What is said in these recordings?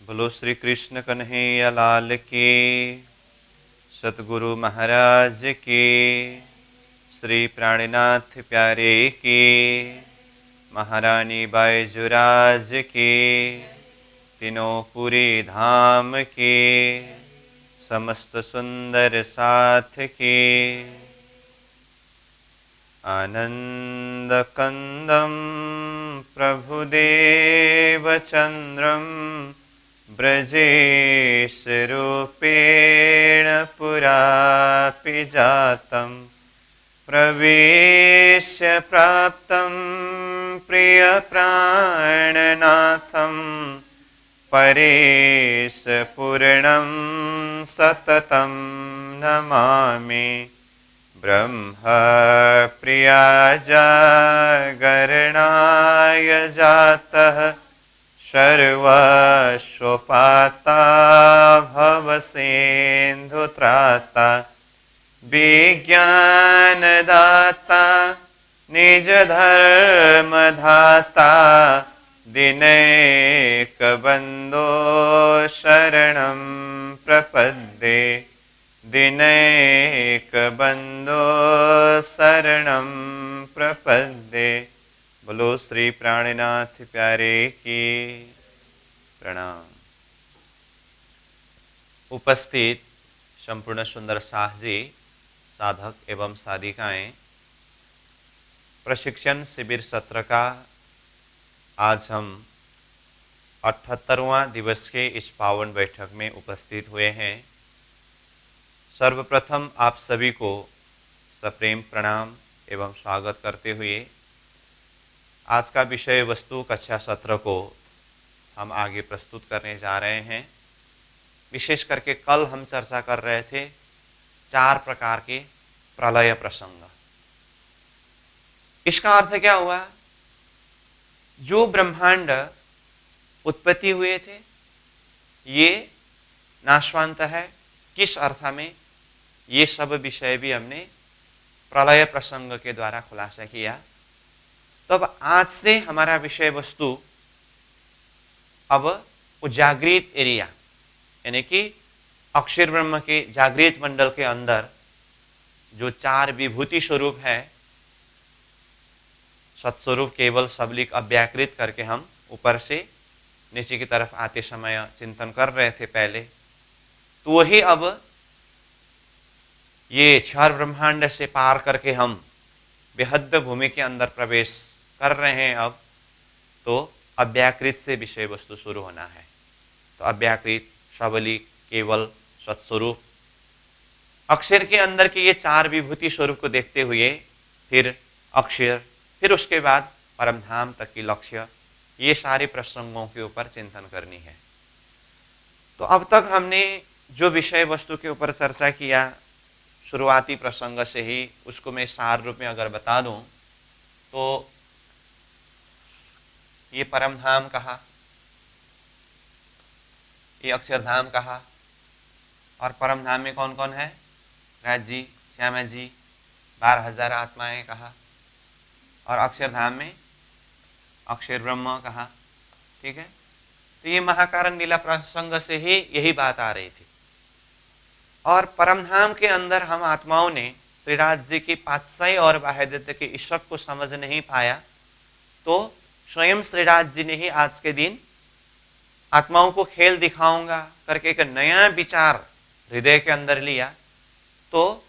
बोलो श्री कृष्ण कन्हैया लाल की, सतगुरु महाराज की, श्री प्राणनाथ प्यारे की, महारानी बाईजुराज की, तीनों पुरी धाम की, समस्त सुंदर साथ की। आनंद कंदम प्रभुदेव चंद्रम ब्रजेश रूपेण पुरापि जातं प्रवेश्य प्राप्तं प्रिय प्राणनाथं परेश पूर्णं सततं नमामि। ब्रह्म प्रिया जागरणाय जातः सर्वस्वपाता भवसिन्धुत्राता विज्ञानदाता निजधर्मधाता दिनैकबन्धो शरणं प्रपद्ये दिनैकबन्धो शरणं प्रपद्ये। बोलो श्री प्राणनाथ प्यारे की प्रणाम। उपस्थित संपूर्ण सुंदर साहजी साधक एवं साधिकाएं, प्रशिक्षण शिविर सत्र का आज हम 78वां दिवस के इस पावन बैठक में उपस्थित हुए हैं। सर्वप्रथम आप सभी को सप्रेम प्रणाम एवं स्वागत करते हुए आज का विषय वस्तु कक्षा सत्र को हम आगे प्रस्तुत करने जा रहे हैं। विशेष करके कल हम चर्चा कर रहे थे 4 प्रकार के प्रलय प्रसंग। इसका अर्थ क्या हुआ? जो ब्रह्मांड उत्पत्ति हुए थे ये नाशवंत है। किस अर्थ में? ये सब विषय भी हमने प्रलय प्रसंग के द्वारा खुलासा किया। तो अब आज से हमारा विषय वस्तु अब जागृत एरिया यानी कि अक्षर ब्रह्म के जागृत मंडल के अंदर जो 4 विभूति स्वरूप है, सत्स्वरूप केवल सबलिक अव्याकृत करके हम ऊपर से नीचे की तरफ आते समय चिंतन कर रहे थे पहले, तो वही अब ये 4 ब्रह्मांड से पार करके हम बेहद भूमि के अंदर प्रवेश कर रहे हैं। अब तो अव्याकृत से विषय वस्तु शुरू होना है। तो अव्याकृत, सबलिक, केवल, सत्स्वरूप, अक्षर के अंदर के ये 4 विभूति स्वरूप को देखते हुए फिर अक्षर, फिर उसके बाद परमधाम तक की लक्ष्य, ये सारे प्रसंगों के ऊपर चिंतन करनी है। तो अब तक हमने जो विषय वस्तु के ऊपर चर्चा किया, शुरुआती प्रसंग से ही उसको मैं सार रूप में अगर बता दूं तो ये परमधाम कहा, ये अक्षरधाम कहा, और परमधाम में कौन कौन है? राज जी, श्यामा जी, 12,000 आत्माएं कहा, और अक्षरधाम में अक्षर ब्रह्म कहा। ठीक है, तो ये महाकारण लीला प्रसंग से ही यही बात आ रही थी। और परमधाम के अंदर हम आत्माओं ने श्रीराज जी की पातशाही और बाह्यदत्त के ईश्वर को समझ नहीं पाया, तो स्वयं श्रीराज जी ने ही आज के दिन आत्माओं को खेल दिखाऊंगा करके एक नया विचार हृदय के अंदर लिया। तो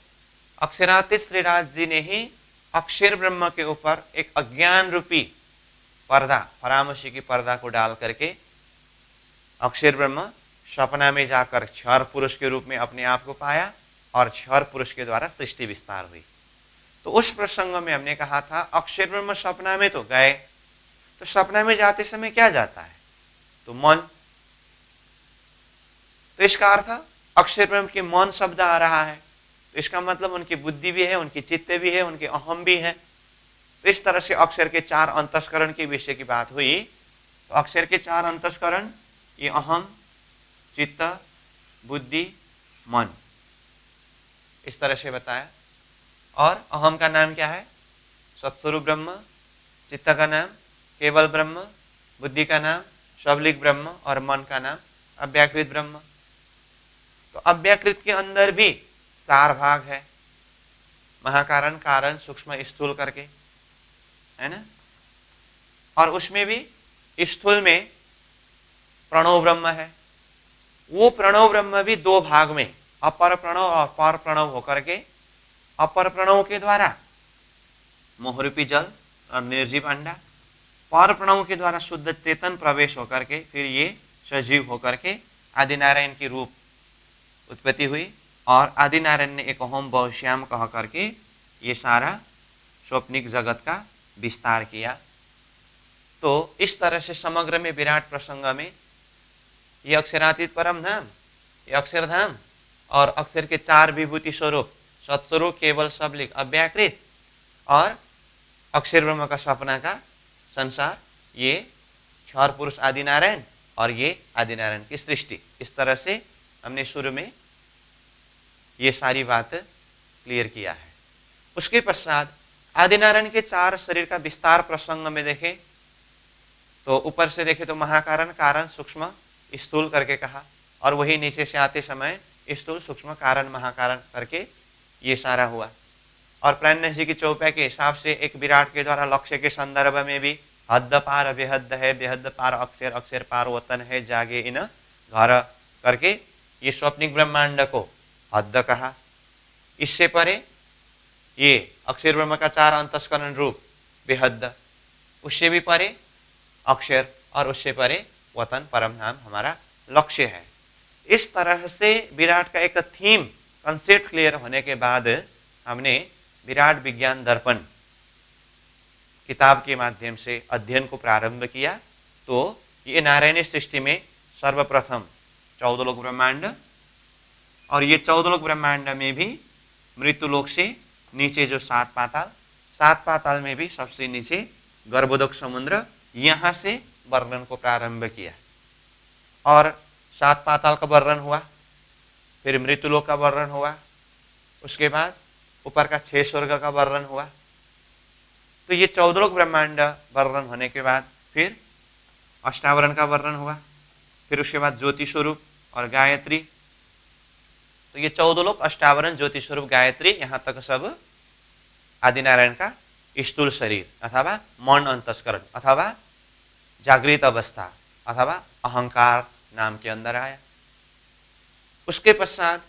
अक्षरातीत श्रीराज जी ने ही अक्षर ब्रह्म के ऊपर एक अज्ञान रूपी पर्दा, परामर्शी की पर्दा को डाल करके अक्षर ब्रह्म सपना में जाकर क्षर पुरुष के रूप में अपने आप को पाया और क्षर पुरुष के द्वारा सृष्टि विस्तार हुई। तो उस प्रसंग में हमने कहा था अक्षर ब्रह्म सपना में तो गए, तो सपना में जाते समय क्या जाता है? तो मन। तो इसका अर्थ अक्षर ब्रह्म के मन शब्द आ रहा है, तो इसका मतलब उनकी बुद्धि भी है, उनकी चित्त भी है, उनके अहम भी है। तो इस तरह से अक्षर के 4 अंतस्करण के विषय की बात हुई। तो अक्षर के 4 अंतस्करण, ये अहम, चित्त, बुद्धि, मन, इस तरह से बताया। और अहम का नाम क्या है? सत्स्वरूप ब्रह्म, चित्त का नाम केवल ब्रह्म, बुद्धि का नाम सबलिक ब्रह्म, और मन का नाम अव्याकृत ब्रह्म। तो अव्याकृत के अंदर भी 4 भाग है, महाकारण, कारण, सूक्ष्म, स्थूल करके, है ना। और उसमें भी स्थूल में प्रणव ब्रह्म है। वो प्रणव ब्रह्म भी 2 भाग में, अपर प्रणव और पर प्रणव होकर के, अपर प्रणव के द्वारा मोहरूपी जल और निर्जीव अंडा, पर प्रणव के द्वारा शुद्ध चेतन प्रवेश होकर के फिर ये सजीव होकर के आदिनारायण की रूप उत्पत्ति हुई। और आदिनारायण ने एक होम बहुश्याम कह करके ये सारा स्वप्निक जगत का विस्तार किया। तो इस तरह से समग्र में विराट प्रसंग में ये अक्षरातीत परम धाम, ये अक्षरधाम और अक्षर के 4 विभूति स्वरूप, सत्स्वरूप, केवल, सबलिक, अव्याकृत और अक्षर ब्रह्म का सपना का संसार, ये क्षर पुरुष आदिनारायण और ये आदिनारायण की सृष्टि, इस तरह से हमने शुरू में ये सारी बात क्लियर किया है। उसके पश्चात आदिनारायण के 4 शरीर का विस्तार प्रसंग में देखें तो ऊपर से देखें तो महाकारण, कारण, सूक्ष्म, स्थूल करके कहा, और वही नीचे से आते समय स्थूल, सूक्ष्म, कारण, महाकारण करके ये सारा हुआ। और प्राणनाथ जी की चौपाई के हिसाब से एक विराट के द्वारा लक्ष्य के संदर्भ में भी हद पार बेहद है, बेहद पार अक्षर, अक्षर पार वतन है, जागे इन घर करके ये स्वप्निक ब्रह्मांड को हद कहा। इससे परे ये अक्षर ब्रह्म का 4 अंतस्करण रूप बेहद, उससे भी परे अक्षर और उससे परे वतन परम धाम हमारा लक्ष्य है। इस तरह से विराट का एक थीम कंसेप्ट क्लियर होने के बाद हमने विराट विज्ञान दर्पण किताब के माध्यम से अध्ययन को प्रारंभ किया। तो ये नारायणी सृष्टि में सर्वप्रथम 14 लोक ब्रह्मांड, और ये 14 लोक ब्रह्मांड में भी मृत्युलोक से नीचे जो 7 पाताल, 7 पाताल में भी सबसे नीचे गर्भोदक समुद्र, यहाँ से वर्णन को प्रारंभ किया। और 7 पाताल का वर्णन हुआ, फिर मृत्युलोक का वर्णन हुआ, उसके बाद ऊपर का 6 स्वर्ग का वर्णन हुआ। तो ये 14 लोक ब्रह्मांड वर्णन होने के बाद फिर अष्टावरण का वर्णन हुआ, फिर उसके बाद ज्योति स्वरूप और गायत्री। तो ये 14 लोक, अष्टावरण, ज्योति स्वरूप, गायत्री, यहाँ तक सब आदिनारायण का स्थूल शरीर अथवा मन अंतस्करण अथवा जागृत अवस्था अथवा अहंकार नाम के अंदर आया। उसके पश्चात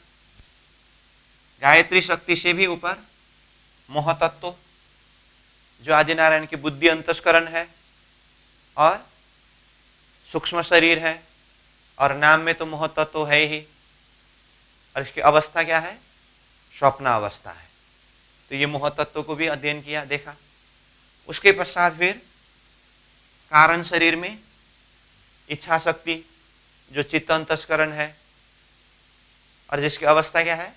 गायत्री शक्ति से भी ऊपर मोह तत्व जो आदिनारायण की बुद्धि अंतस्करण है और सूक्ष्म शरीर है, और नाम में तो मोह तत्व है ही, और इसकी अवस्था क्या है? स्वप्न अवस्था है। तो ये मोह तत्व को भी अध्ययन किया, देखा। उसके पश्चात फिर कारण शरीर में इच्छा शक्ति जो चित्त अंतस्करण है, और जिसकी अवस्था क्या है?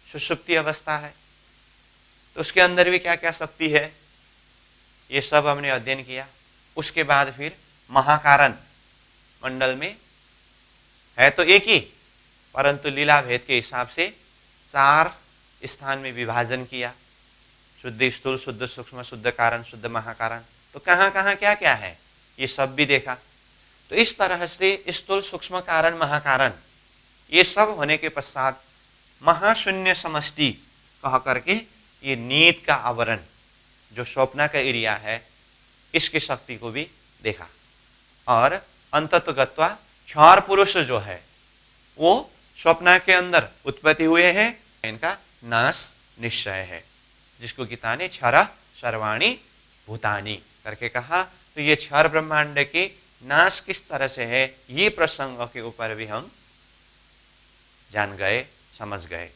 सुषुप्ति अवस्था है। तो उसके अंदर भी क्या क्या शक्ति है, ये सब हमने अध्ययन किया। उसके बाद फिर महाकारण मंडल में है तो एक ही, परंतु लीला भेद के हिसाब से 4 स्थान में विभाजन किया, शुद्ध स्थूल, शुद्ध सूक्ष्म, शुद्ध कारण, शुद्ध महाकारण। तो कहाँ कहाँ क्या क्या है ये सब भी देखा। तो इस तरह से स्थूल, सूक्ष्म, कारण, महाकारण ये सब होने के पश्चात महाशून्य समष्टि कह करके ये नीत का आवरण जो स्वप्न का एरिया है, इसकी शक्ति को भी देखा। और अंततगत्वा क्षर पुरुष जो है वो स्वप्न के अंदर उत्पत्ति हुए हैं, इनका नाश निश्चय है, जिसको गीता ने क्षर सर्वाणि भूतानि करके कहा। तो ये क्षर ब्रह्मांड के नाश किस तरह से है, ये प्रसंग के ऊपर भी हम जान गए, समझ गए।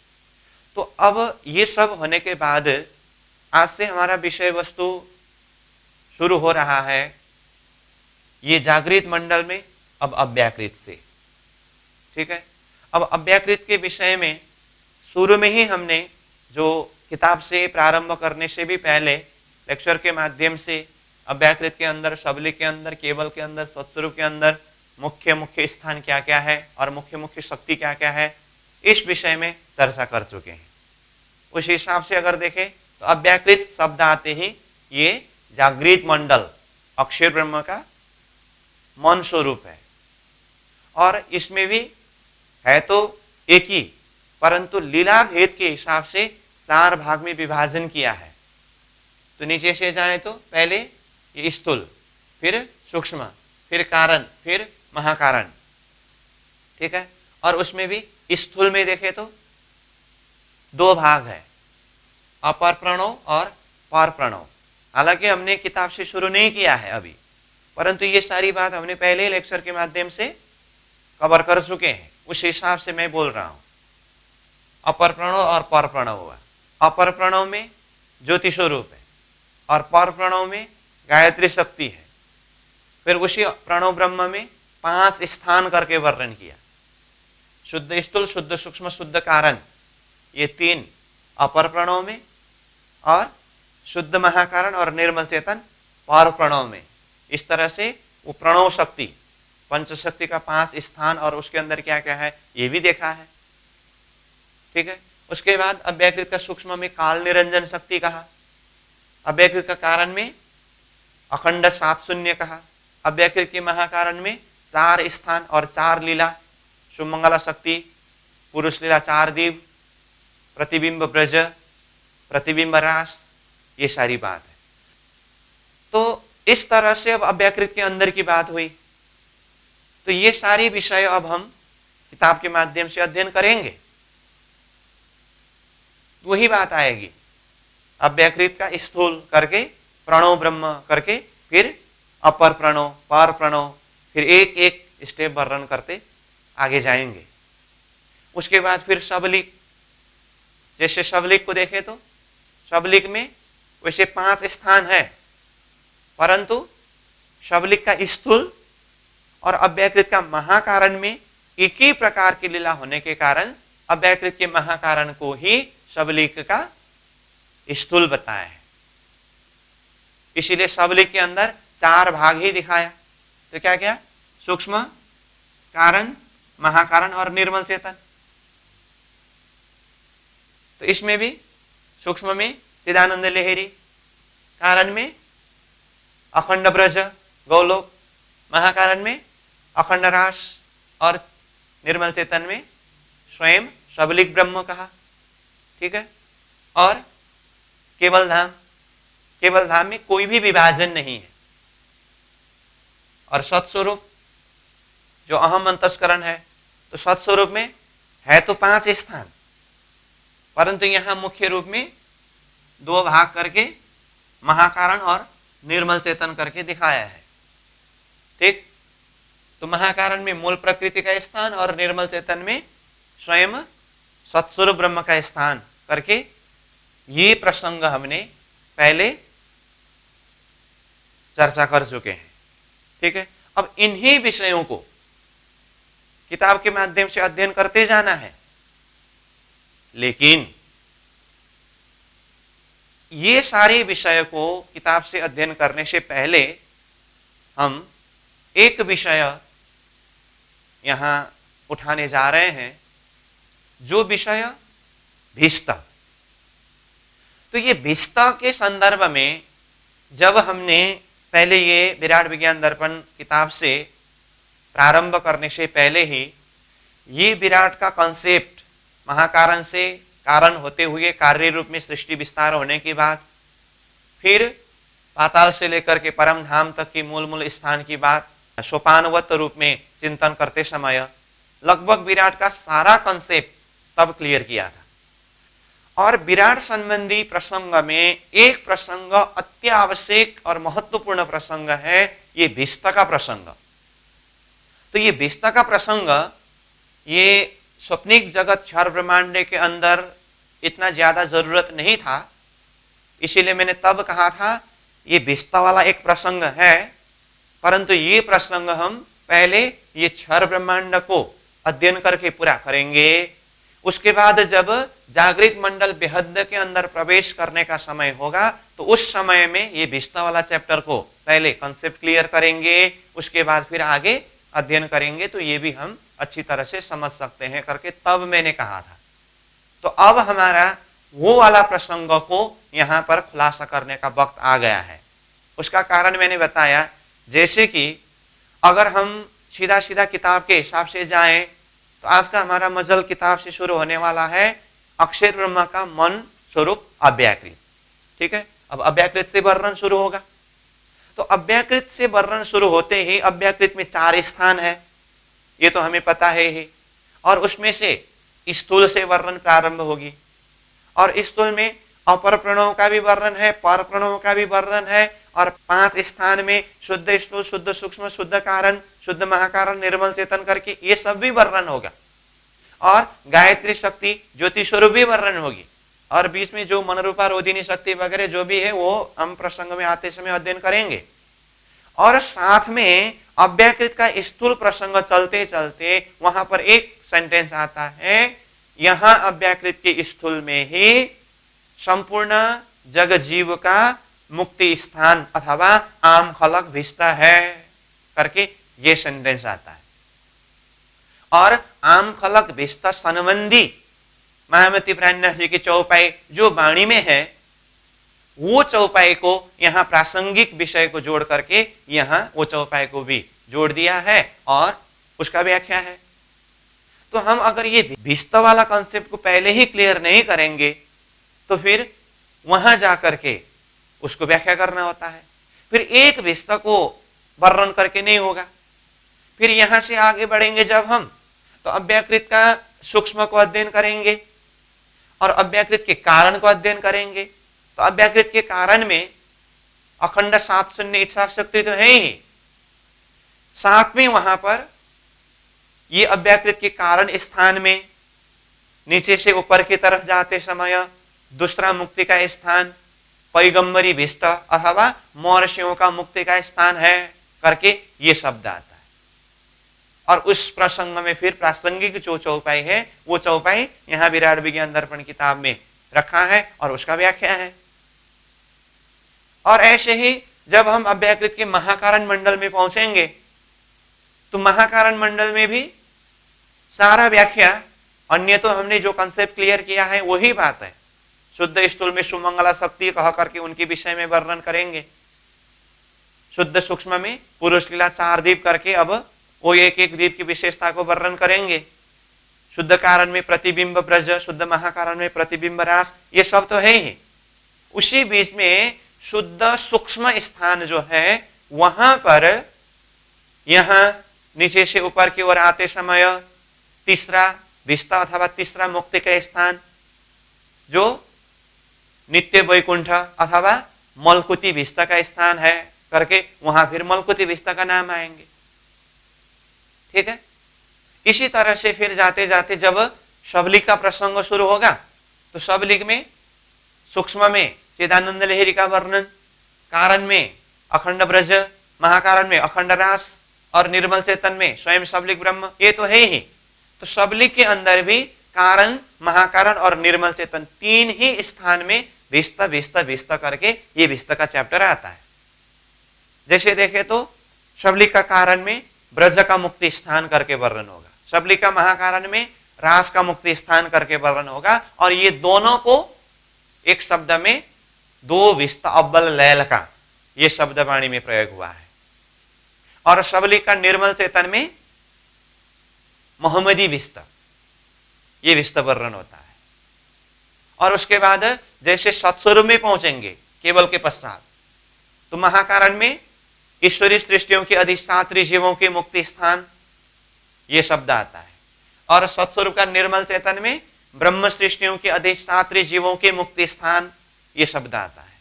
तो अब ये सब होने के बाद आज से हमारा विषय वस्तु शुरू हो रहा है ये जागृत मंडल में, अब अव्याकृत से। ठीक है, अब अव्याकृत के विषय में शुरू में ही हमने जो किताब से प्रारंभ करने से भी पहले लेक्चर के माध्यम से अव्याकृत के अंदर, सबलिक के अंदर, केवल के अंदर, सत्स्वरूप के अंदर मुख्य मुख्य स्थान क्या क्या है और मुख्य मुख्य शक्ति क्या क्या है, इस विषय में चर्चा कर चुके हैं। उस हिसाब से अगर देखें तो अव्याकृत शब्द आते ही ये जागृत मंडल अक्षर ब्रह्म का मन स्वरूप है। और इसमें भी है तो एक ही, परंतु लीला भेद के हिसाब से 4 भाग में विभाजन किया है। तो नीचे से जाए तो पहले ये स्थूल, फिर सूक्ष्म, फिर कारण, फिर महाकारण, ठीक है। और उसमें भी स्थूल में देखे तो 2 भाग है, अपर प्रणव और पर प्रणव। हालांकि हमने किताब से शुरू नहीं किया है अभी, परंतु ये सारी बात हमने पहले लेक्चर के माध्यम से कवर कर चुके हैं, उस हिसाब से मैं बोल रहा हूं। अपर प्रणव और पर प्रणव हुआ। अपर प्रणव में ज्योति स्वरूप है और पर प्रणव में गायत्री शक्ति है। फिर उसी प्रणव ब्रह्म में 5 स्थान करके वर्णन किया, शुद्ध स्थूल, शुद्ध सूक्ष्म, शुद्ध कारण, ये 3 अपर प्रणव में, और शुद्ध महाकारण और निर्मल चेतन पर प्रणव में। इस तरह से वो प्रणव शक्ति, पंचशक्ति का 5 स्थान और उसके अंदर क्या क्या है ये भी देखा है, ठीक है। उसके बाद अव्यकृत का सूक्ष्म में काल निरंजन शक्ति कहा, अव्यकृत का कारण में अखंड 7 शून्य कहा, अव्यकृत के महाकारण में 4 स्थान और 4 लीला, सुमंगला शक्ति, पुरुष लीला 4 दीप, प्रतिबिंब ब्रज, प्रतिबिंब रास, ये सारी बात है। तो इस तरह से अब अव्यकृत के अंदर की बात हुई। तो ये सारी विषय अब हम किताब के माध्यम से अध्ययन करेंगे, वही बात आएगी। अव्यकृत का स्थूल करके, प्रणव ब्रह्म करके, फिर अपर प्रणव, पर प्रणव, फिर एक एक स्टेप वर्णन करते आगे जाएंगे। उसके बाद फिर शबलिक, जैसे शबलिक को देखें तो शबलिक में वैसे 5 स्थान है, परंतु शबलिक का स्थूल और अव्यकृत का महाकारण में एक ही प्रकार की लीला होने के कारण अव्यकृत के महाकारण को ही शबलिक का स्थूल बताया है। इसीलिए शबलिक के अंदर 4 भाग ही दिखाया। तो क्या क्या? सूक्ष्म, कारण, महाकारण और निर्मल चेतन। तो इसमें भी सूक्ष्म में चिदानंद लहरी, कारण में अखंड ब्रज गौलोक, महाकारण में अखंड रास और निर्मल चेतन में स्वयं शबलिक ब्रह्म कहा, ठीक है। और केवल धाम, केवल धाम में कोई भी विभाजन नहीं है। और सत्स्वरूप जो अहम अंतस्करण है, तो सत्स्वरूप में है तो 5 स्थान, परंतु यहां मुख्य रूप में 2 भाग करके महाकारण और निर्मल चेतन करके दिखाया है, ठीक। तो महाकारण में मूल प्रकृति का स्थान और निर्मल चेतन में स्वयं सत्स्वरूप ब्रह्म का स्थान करके ये प्रसंग हमने पहले चर्चा कर चुके हैं, ठीक है। अब इन्हीं विषयों को किताब के माध्यम से अध्ययन करते जाना है, लेकिन ये सारे विषय को किताब से अध्ययन करने से पहले हम एक विषय यहां उठाने जा रहे हैं, जो विषय भिष्ट। तो ये भिष्ट के संदर्भ में जब हमने पहले ये विराट विज्ञान दर्पण किताब से प्रारंभ करने से पहले ही ये विराट का कॉन्सेप्ट, महाकारण से कारण होते हुए कार्य रूप में सृष्टि विस्तार होने के बाद, फिर पाताल से लेकर के परम धाम तक की मूल मूल स्थान की बात सोपानवत रूप में चिंतन करते समय लगभग विराट का सारा कॉन्सेप्ट तब क्लियर किया था। और विराट संबंधी प्रसंग में एक प्रसंग अत्यावश्यक और महत्वपूर्ण प्रसंग है, ये भिष्ट का प्रसंग। तो ये भिष्ट का प्रसंग, ये स्वप्निक जगत क्षर ब्रह्मांड के अंदर इतना ज्यादा जरूरत नहीं था, इसीलिए मैंने तब कहा था ये भिष्ट वाला एक प्रसंग है, परंतु ये प्रसंग हम पहले ये क्षर ब्रह्मांड को अध्ययन करके पूरा करेंगे। उसके बाद जब जागृत मंडल बेहद के अंदर प्रवेश करने का समय होगा, तो उस समय में ये भिष्ट वाला चैप्टर को पहले कॉन्सेप्ट क्लियर करेंगे, उसके बाद फिर आगे अध्ययन करेंगे, तो ये भी हम अच्छी तरह से समझ सकते हैं करके तब मैंने कहा था। तो अब हमारा वो वाला प्रसंग को यहाँ पर खुलासा करने का वक्त आ गया है। उसका कारण मैंने बताया, जैसे कि अगर हम सीधा सीधा किताब के हिसाब से जाएं तो आज का हमारा मजल किताब से शुरू होने वाला है अक्षर ब्रह्म का मन स्वरूप अव्याकृत। ठीक है, अब अव्याकृत से वर्णन शुरू होगा। तो अव्याकृत से वर्णन शुरू होते ही अव्याकृत में 4 स्थान है, ये तो हमें पता है ही, और उसमें से स्थूल से वर्णन प्रारंभ होगी और स्थूल में अपर प्रणव का भी वर्णन है, पर प्रणव का भी वर्णन है, और 5 स्थान में शुद्ध स्थूल, शुद्ध सूक्ष्म, शुद्ध कारण, शुद्ध महाकारण, निर्मल चेतन करके ये सब भी वर्णन होगा। और गायत्री शक्ति ज्योति स्वरूप भी वर्णन होगी, और बीच में जो मनरूपा रोधिनी शक्ति वगैरह जो भी है वो हम प्रसंग में आते समय अध्ययन करेंगे। और साथ में अव्याकृत का स्थूल प्रसंग चलते चलते वहां पर एक सेंटेंस आता है, यहां अव्याकृत के स्थूल में ही संपूर्ण जग जीव का मुक्ति स्थान अथवा आम खलक भिष्टा है करके ये सेंटेंस आता है। और आम खलक भिष्टा संबंधी महामती प्राज्ञ जी की चौपाई जो वाणी में है वो चौपाई को यहाँ प्रासंगिक विषय को जोड़ करके यहाँ वो चौपाई को भी जोड़ दिया है और उसका व्याख्या है। तो हम अगर ये भिष्ट वाला कॉन्सेप्ट को पहले ही क्लियर नहीं करेंगे तो फिर वहां जाकर के उसको व्याख्या करना होता है, फिर एक भिष्ट को वर्णन करके नहीं होगा। फिर यहां से आगे बढ़ेंगे जब हम तो अव्याकृत का सूक्ष्म को अध्ययन करेंगे और अव्याकृत के कारण को अध्ययन करेंगे। तो अव्याकृत के कारण में अखंड 7 शून्य इच्छा शक्ति तो है ही, साथ में वहां पर ये अव्याकृत के कारण स्थान में नीचे से ऊपर की तरफ जाते समय दूसरा मुक्ति का स्थान पैगंबरी भिष्ट अथवा महर्षियों का मुक्ति का स्थान है करके ये शब्द आता है। और उस प्रसंग में फिर प्रासंगिक जो चौपाई है वो चौपाई यहाँ विराट विज्ञान दर्पण किताब में रखा है और उसका व्याख्या है। और ऐसे ही जब हम अव्याकृत के महाकारण मंडल में पहुंचेंगे तो महाकारण मंडल में भी सारा व्याख्या, अन्य तो हमने जो कंसेप्ट क्लियर किया है वही बात है। शुद्ध स्थूल में सुमंगला शक्ति कह करके उनके विषय में वर्णन करेंगे, शुद्ध सूक्ष्म में पुरुष लीला 4 दीप करके अब वो एक एक दीप की विशेषता को वर्णन करेंगे, शुद्ध कारण में प्रतिबिंब ब्रज, शुद्ध महाकारण में प्रतिबिंब रास, ये सब तो है ही। उसी बीच में शुद्ध सूक्ष्म स्थान जो है वहां पर यहां नीचे से ऊपर की ओर आते समय तीसरा भिष्टा अथवा तीसरा मुक्ति का स्थान जो नित्य वैकुंठ अथवा मलकुति भिष्टा का स्थान है करके वहां फिर मलकुति भिष्टा का नाम आएंगे। ठीक है, इसी तरह से फिर जाते जाते जब शबलिक का प्रसंग शुरू होगा तो शबलिक में सूक्ष्म में चिदानंद लहरी का वर्णन, कारण में अखंड ब्रज, महाकारण में अखंड रास और निर्मल चेतन में स्वयं शबलिक ब्रह्म, ये तो है ही। तो शबलिक के अंदर भी कारण, महाकारण और निर्मल चेतन 3 ही स्थान में भिष्ट भिष्ट भिष्ट करके ये भिष्ट का चैप्टर आता है। जैसे देखे तो शबलिक का कारण में ब्रज का मुक्ति स्थान करके वर्णन होगा, शबलिक का महाकारण में रास का मुक्ति स्थान करके वर्णन होगा, और ये दोनों को एक शब्द में 2 भिष्ट अव्वल लैल का ये शब्द वाणी में प्रयोग हुआ है। और शबलिक का निर्मल चेतन में मोहम्मदी भिष्ट, ये भिष्ट वर्णन होता है। और उसके बाद जैसे सत्स्वरूप में पहुंचेंगे केवल के पश्चात तो महाकारण में ईश्वरी सृष्टियों के अधिष्ठात्री जीवों के मुक्ति स्थान ये शब्द आता है, और सत्स्वरूप का निर्मल चेतन में ब्रह्म सृष्टियों के अधिष्ठात्री जीवों के मुक्ति स्थान ये शब्द आता है।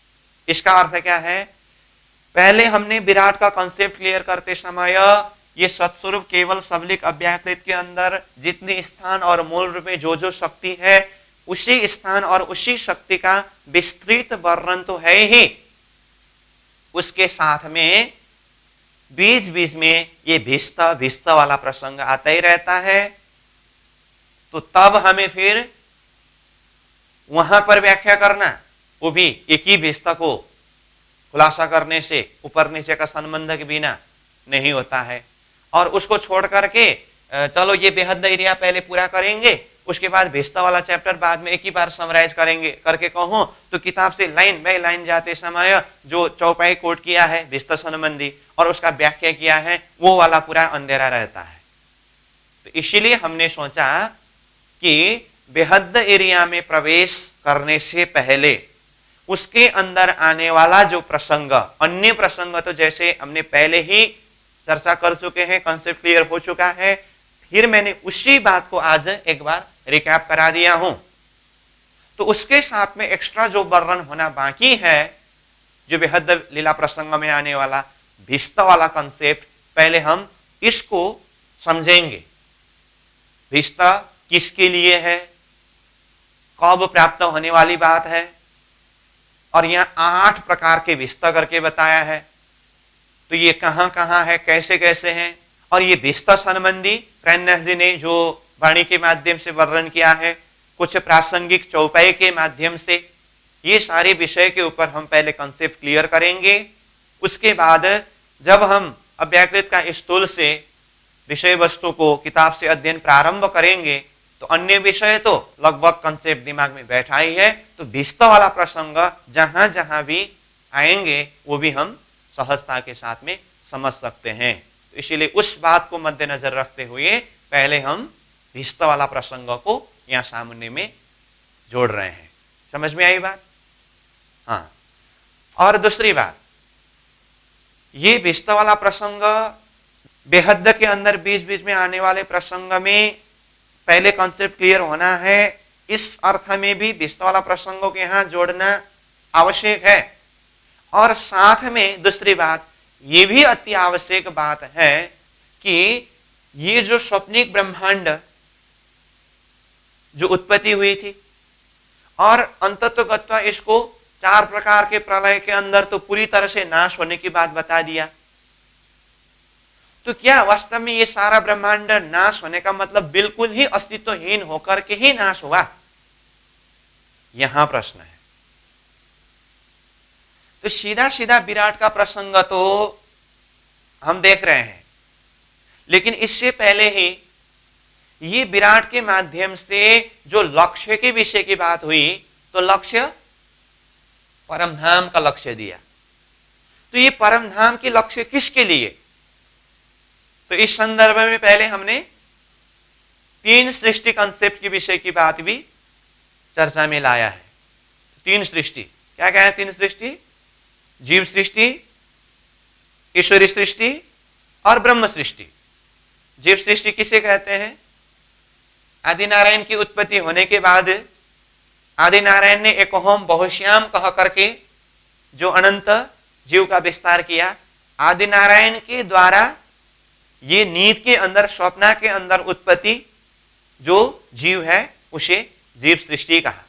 इसका अर्थ क्या है, पहले हमने विराट का कॉन्सेप्ट क्लियर करते समय ये सत्स्वरूप केवल शबलिक अव्याकृत के अंदर जितने स्थान और मूल रूप में जो शक्ति है उसी स्थान और उसी शक्ति का विस्तृत वर्णन तो है ही, उसके साथ में बीच बीच में ये भिष्ट भिष्ट वाला प्रसंग आता ही रहता है। तो तब हमें फिर वहां पर व्याख्या करना, वो भी एक ही भिष्ट को खुलासा करने से ऊपर नीचे का संबंध के बिना नहीं होता है। और उसको छोड़ करके चलो ये बेहद एरिया पहले पूरा करेंगे उसके बाद भिस्ता वाला चैप्टर बाद में एक ही बार समराइज करेंगे करके कहूं तो किताब से लाइन बाय लाइन जाते समय जो चौपाई कोट किया है भिस्ता संबंधी और उसका व्याख्या किया है वो वाला पूरा अंधेरा रहता है। तो इसीलिए हमने सोचा कि बेहद एरिया में प्रवेश करने से पहले उसके अंदर आने वाला जो प्रसंग, अन्य प्रसंग तो जैसे हमने पहले ही चर्चा कर चुके हैं, कॉन्सेप्ट क्लियर हो चुका है, फिर मैंने उसी बात को आज एक बार रिकैप करा दिया हूं। तो उसके साथ में एक्स्ट्रा जो वर्णन होना बाकी है, जो बेहद लीला प्रसंग में आने वाला भिस्ता वाला कॉन्सेप्ट, पहले हम इसको समझेंगे। भिस्ता किसके लिए है, कब प्राप्त होने वाली बात है, और यहां 8 प्रकार के भिस्ता करके बताया है। तो ये कहां कहां है, कैसे कैसे हैं, और ये भिस्ता संबंधी क्रैन्यास जी ने जो वाणी के माध्यम से वर्णन किया है, कुछ प्रासंगिक चौपाई के माध्यम से, ये सारे विषय के ऊपर हम पहले कॉन्सेप्ट क्लियर करेंगे। उसके बाद जब हम अव्याकृत का स्थूल से विषय वस्तु को किताब से अध्ययन प्रारंभ करेंगे तो अन्य विषय तो लगभग कॉन्सेप्ट दिमाग में बैठा ही है। तो भिस्ता वाला प्रसंग जहां जहां भी आएंगे वो भी हम सहजता के साथ में समझ सकते हैं। तो इसीलिए उस बात को मद्देनजर रखते हुए पहले हम भिस्ता वाला प्रसंग को यहां सामने में जोड़ रहे हैं। समझ में आई बात? हाँ। और दूसरी बात, ये भिस्ता वाला प्रसंग बेहद के अंदर बीच बीच में आने वाले प्रसंग में पहले कॉन्सेप्ट क्लियर होना है, इस अर्थ में भी भिस्ता वाला प्रसंगों के यहां जोड़ना आवश्यक है। और साथ में दूसरी बात ये भी अति आवश्यक बात है कि ये जो स्वप्निक ब्रह्मांड जो उत्पत्ति हुई थी और अंततोगत्वा इसको 4 प्रकार के प्रलय के अंदर तो पूरी तरह से नाश होने की बात बता दिया। तो क्या वास्तव में ये सारा ब्रह्मांड नाश होने का मतलब बिल्कुल ही अस्तित्वहीन होकर के ही नाश हुआ? यहां प्रश्न है। तो सीधा सीधा विराट का प्रसंग तो हम देख रहे हैं, लेकिन इससे पहले ही ये विराट के माध्यम से जो लक्ष्य के विषय की बात हुई, तो लक्ष्य परमधाम का लक्ष्य दिया। तो ये परमधाम के लक्ष्य किसके लिए? तो इस संदर्भ में पहले हमने 3 सृष्टि कॉन्सेप्ट के विषय की बात भी चर्चा में लाया है। 3 सृष्टि क्या क्या है? 3 सृष्टि, जीव सृष्टि, ईश्वरी सृष्टि और ब्रह्म सृष्टि। जीव सृष्टि किसे कहते हैं? आदि नारायण की उत्पत्ति होने के बाद आदि नारायण ने एक होम बहुश्याम कह करके जो अनंत जीव का विस्तार किया, आदि नारायण के द्वारा ये नींद के अंदर, स्वप्ना के अंदर उत्पत्ति जो जीव है उसे जीव सृष्टि कहा।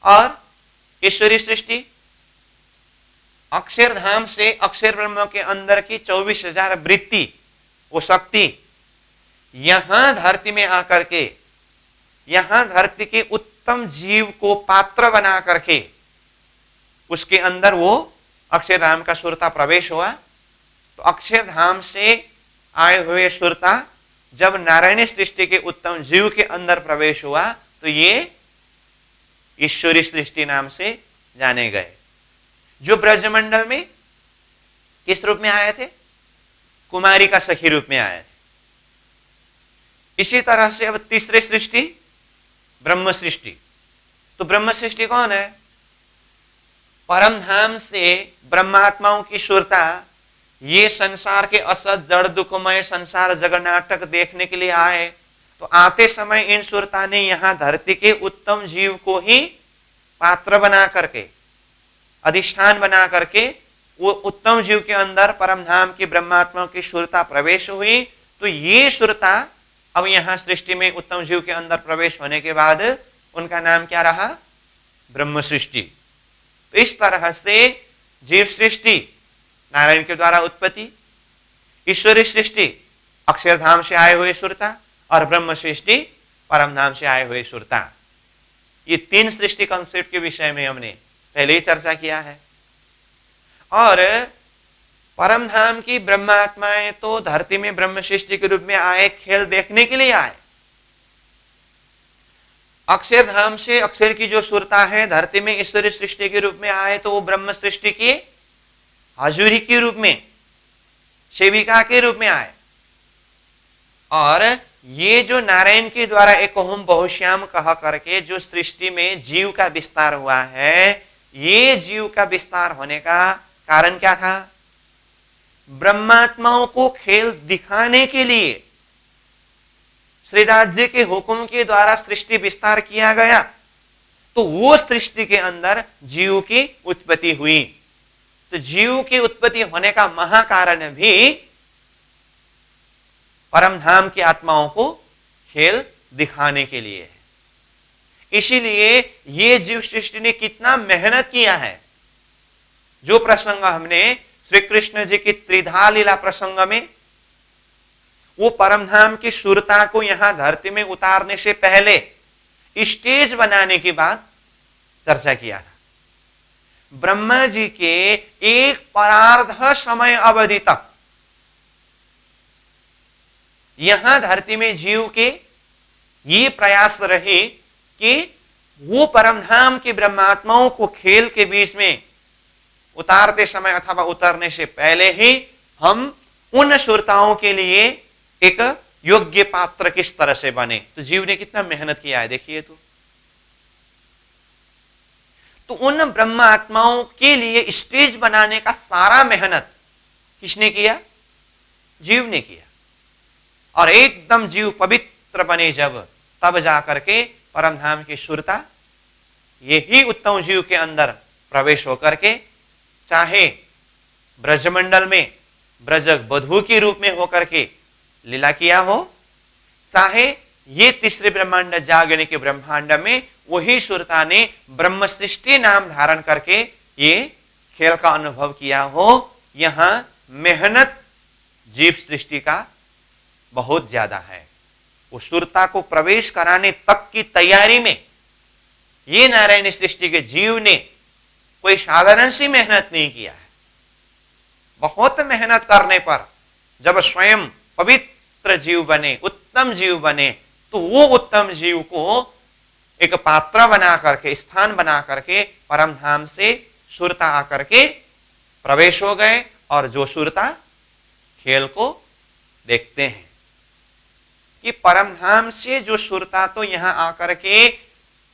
और ईश्वरी सृष्टि अक्षरधाम से अक्षर ब्रह्म के अंदर की 24,000 वृत्ति, वो शक्ति यहां धरती में आकर के, यहां धरती के उत्तम जीव को पात्र बना करके उसके अंदर वो अक्षरधाम का सुरता प्रवेश हुआ। तो अक्षरधाम से आए हुए सुरता जब नारायणी सृष्टि के उत्तम जीव के अंदर प्रवेश हुआ तो ये ईश्वरी सृष्टि नाम से जाने गए, जो ब्रजमंडल में किस रूप में आए थे? कुमारी का सखी रूप में आए थे। इसी तरह से अब तीसरी सृष्टि ब्रह्म सृष्टि। तो ब्रह्म सृष्टि कौन है? परमधाम से ब्रह्मात्माओं की सुरता ये संसार के असत जड़ दुखमय संसार जगन्नाटक देखने के लिए आए। तो आते समय इन सुरता ने यहां धरती के उत्तम जीव को ही पात्र बना करके, अधिष्ठान बना करके वो उत्तम जीव के अंदर परमधाम की ब्रह्मात्माओं की सुरता प्रवेश हुई। तो ये सुरता अब यहां सृष्टि में उत्तम जीव के अंदर प्रवेश होने के बाद उनका नाम क्या रहा? ब्रह्म सृष्टि। तो इस तरह से जीव सृष्टि नारायण के द्वारा उत्पत्ति, ईश्वरी सृष्टि अक्षरधाम से आए हुए सुरता और ब्रह्म सृष्टि परमधाम से आए हुए सुरता। ये 3 सृष्टि कॉन्सेप्ट के विषय में हमने पहले ही चर्चा किया है। और परमधाम की ब्रह्मात्माएं तो धरती में ब्रह्म सृष्टि के रूप में आए, खेल देखने के लिए आए, अक्षरधाम से अक्षर की जो सुरता है धरती में ईश्वरीय सृष्टि के रूप में आए तो वो ब्रह्म सृष्टि की हाजुरी के रूप में, सेविका के रूप में आए। और ये जो नारायण के द्वारा एक ओम बहुश्याम कह करके जो सृष्टि में जीव का विस्तार हुआ है, ये जीव का विस्तार होने का कारण क्या था? ब्रह्मात्माओं को खेल दिखाने के लिए श्री राज्य के हुक्म के द्वारा सृष्टि विस्तार किया गया। तो वो सृष्टि के अंदर जीव की उत्पत्ति हुई। तो जीव की उत्पत्ति होने का महाकारण भी परम धाम की आत्माओं को खेल दिखाने के लिए है। इसीलिए ये जीव सृष्टि ने कितना मेहनत किया है। जो प्रसंग हमने श्री कृष्ण जी की त्रिधा लीला प्रसंग में वो परमधाम की सुरता को यहां धरती में उतारने से पहले स्टेज बनाने की बात चर्चा किया था। ब्रह्मा जी के एक परार्ध समय अवधि तक यहां धरती में जीव के ये प्रयास रहे कि वो परमधाम की ब्रह्मात्माओं को खेल के बीच में उतारते समय अथवा उतरने से पहले ही हम उन सुरताओं के लिए एक योग्य पात्र किस तरह से बने। तो जीव ने कितना मेहनत किया है देखिए। तो उन ब्रह्म आत्माओं के लिए स्टेज बनाने का सारा मेहनत किसने किया? जीव ने किया। और एकदम जीव पवित्र बने जब, तब जाकर के परमधाम की सुरता यही उत्तम जीव के अंदर प्रवेश होकर के, चाहे ब्रजमंडल में ब्रजक बधू के रूप में होकर के लीला किया हो, चाहे ये तीसरे ब्रह्मांड जागने के ब्रह्मांड में वही सुरता ने ब्रह्म सृष्टि नाम धारण करके ये खेल का अनुभव किया हो। यहां मेहनत जीव सृष्टि का बहुत ज्यादा है। वो सुरता को प्रवेश कराने तक की तैयारी में ये नारायण सृष्टि के जीव ने कोई साधारण सी मेहनत नहीं किया है। बहुत मेहनत करने पर जब स्वयं पवित्र जीव बने, उत्तम जीव बने, तो वो उत्तम जीव को एक पात्र बना करके, स्थान बना करके परमधाम से सुरता आकर के प्रवेश हो गए। और जो सुरता खेल को देखते हैं कि परमधाम से जो सुरता तो यहां आकर के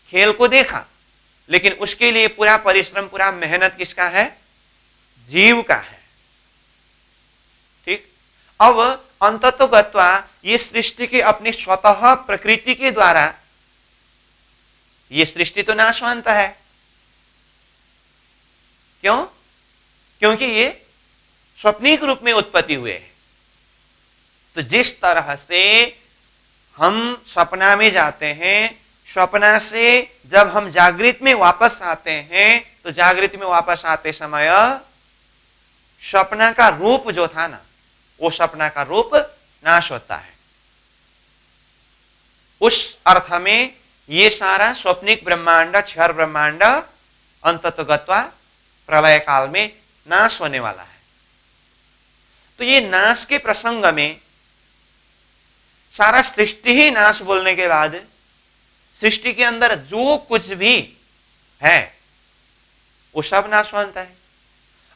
खेल को देखा, लेकिन उसके लिए पूरा परिश्रम, पूरा मेहनत किसका है? जीव का है। ठीक। अब अंततोगत्वा ये सृष्टि के अपनी स्वतः प्रकृति के द्वारा ये सृष्टि तो नाशवंत है। क्यों? क्योंकि ये स्वप्निक रूप में उत्पत्ति हुए हैं। तो जिस तरह से हम सपना में जाते हैं, स्वप्न से जब हम जागृत में वापस आते हैं, तो जागृत में वापस आते समय स्वप्न का रूप जो था ना, वो स्वप्न का रूप नाश होता है। उस अर्थ में ये सारा स्वप्निक ब्रह्मांड, क्षर ब्रह्मांड अंततोगत्वा प्रलय काल में नाश होने वाला है। तो ये नाश के प्रसंग में सारा सृष्टि ही नाश बोलने के बाद सृष्टि के अंदर जो कुछ भी है वो सब नाशवंत है।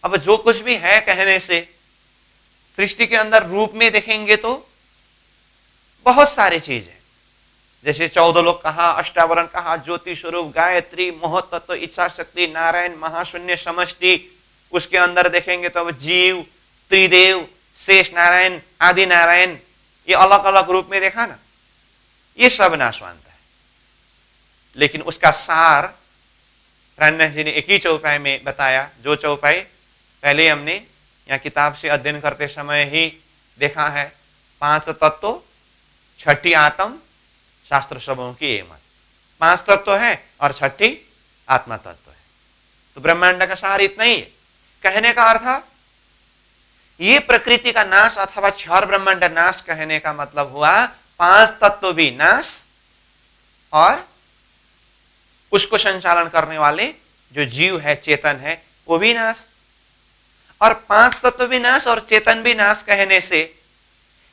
अब जो कुछ भी है कहने से सृष्टि के अंदर रूप में देखेंगे तो बहुत सारे चीज है, जैसे 14 लोक कहा, अष्टावरण कहा, ज्योति स्वरूप, गायत्री, मोहतत्व, इच्छा शक्ति, नारायण, महाशून्य, समष्टि। उसके अंदर देखेंगे तो अब जीव, त्रिदेव, शेष नारायण, आदि नारायण, ये अलग अलग रूप में देखा ना, ये सब नाशवंत है। लेकिन उसका सार प्राणनाथ जी ने एक ही चौपाई में बताया, जो चौपाई पहले हमने यहाँ किताब से अध्ययन करते समय ही देखा है। 5 तत्व, 6ठी आत्म, शास्त्र सबों की ये मत। 5 तत्व है और 6ठी आत्मा तत्व है। तो ब्रह्मांड का सार इतना ही है। कहने का अर्थ ये प्रकृति का नाश अथवा क्षर ब्रह्मांड नाश कहने का मतलब हुआ 5 तत्व भी नाश और उसको संचालन करने वाले जो जीव है, चेतन है, वो भी नाश। और 5 तत्व भी नाश और चेतन भी नाश कहने से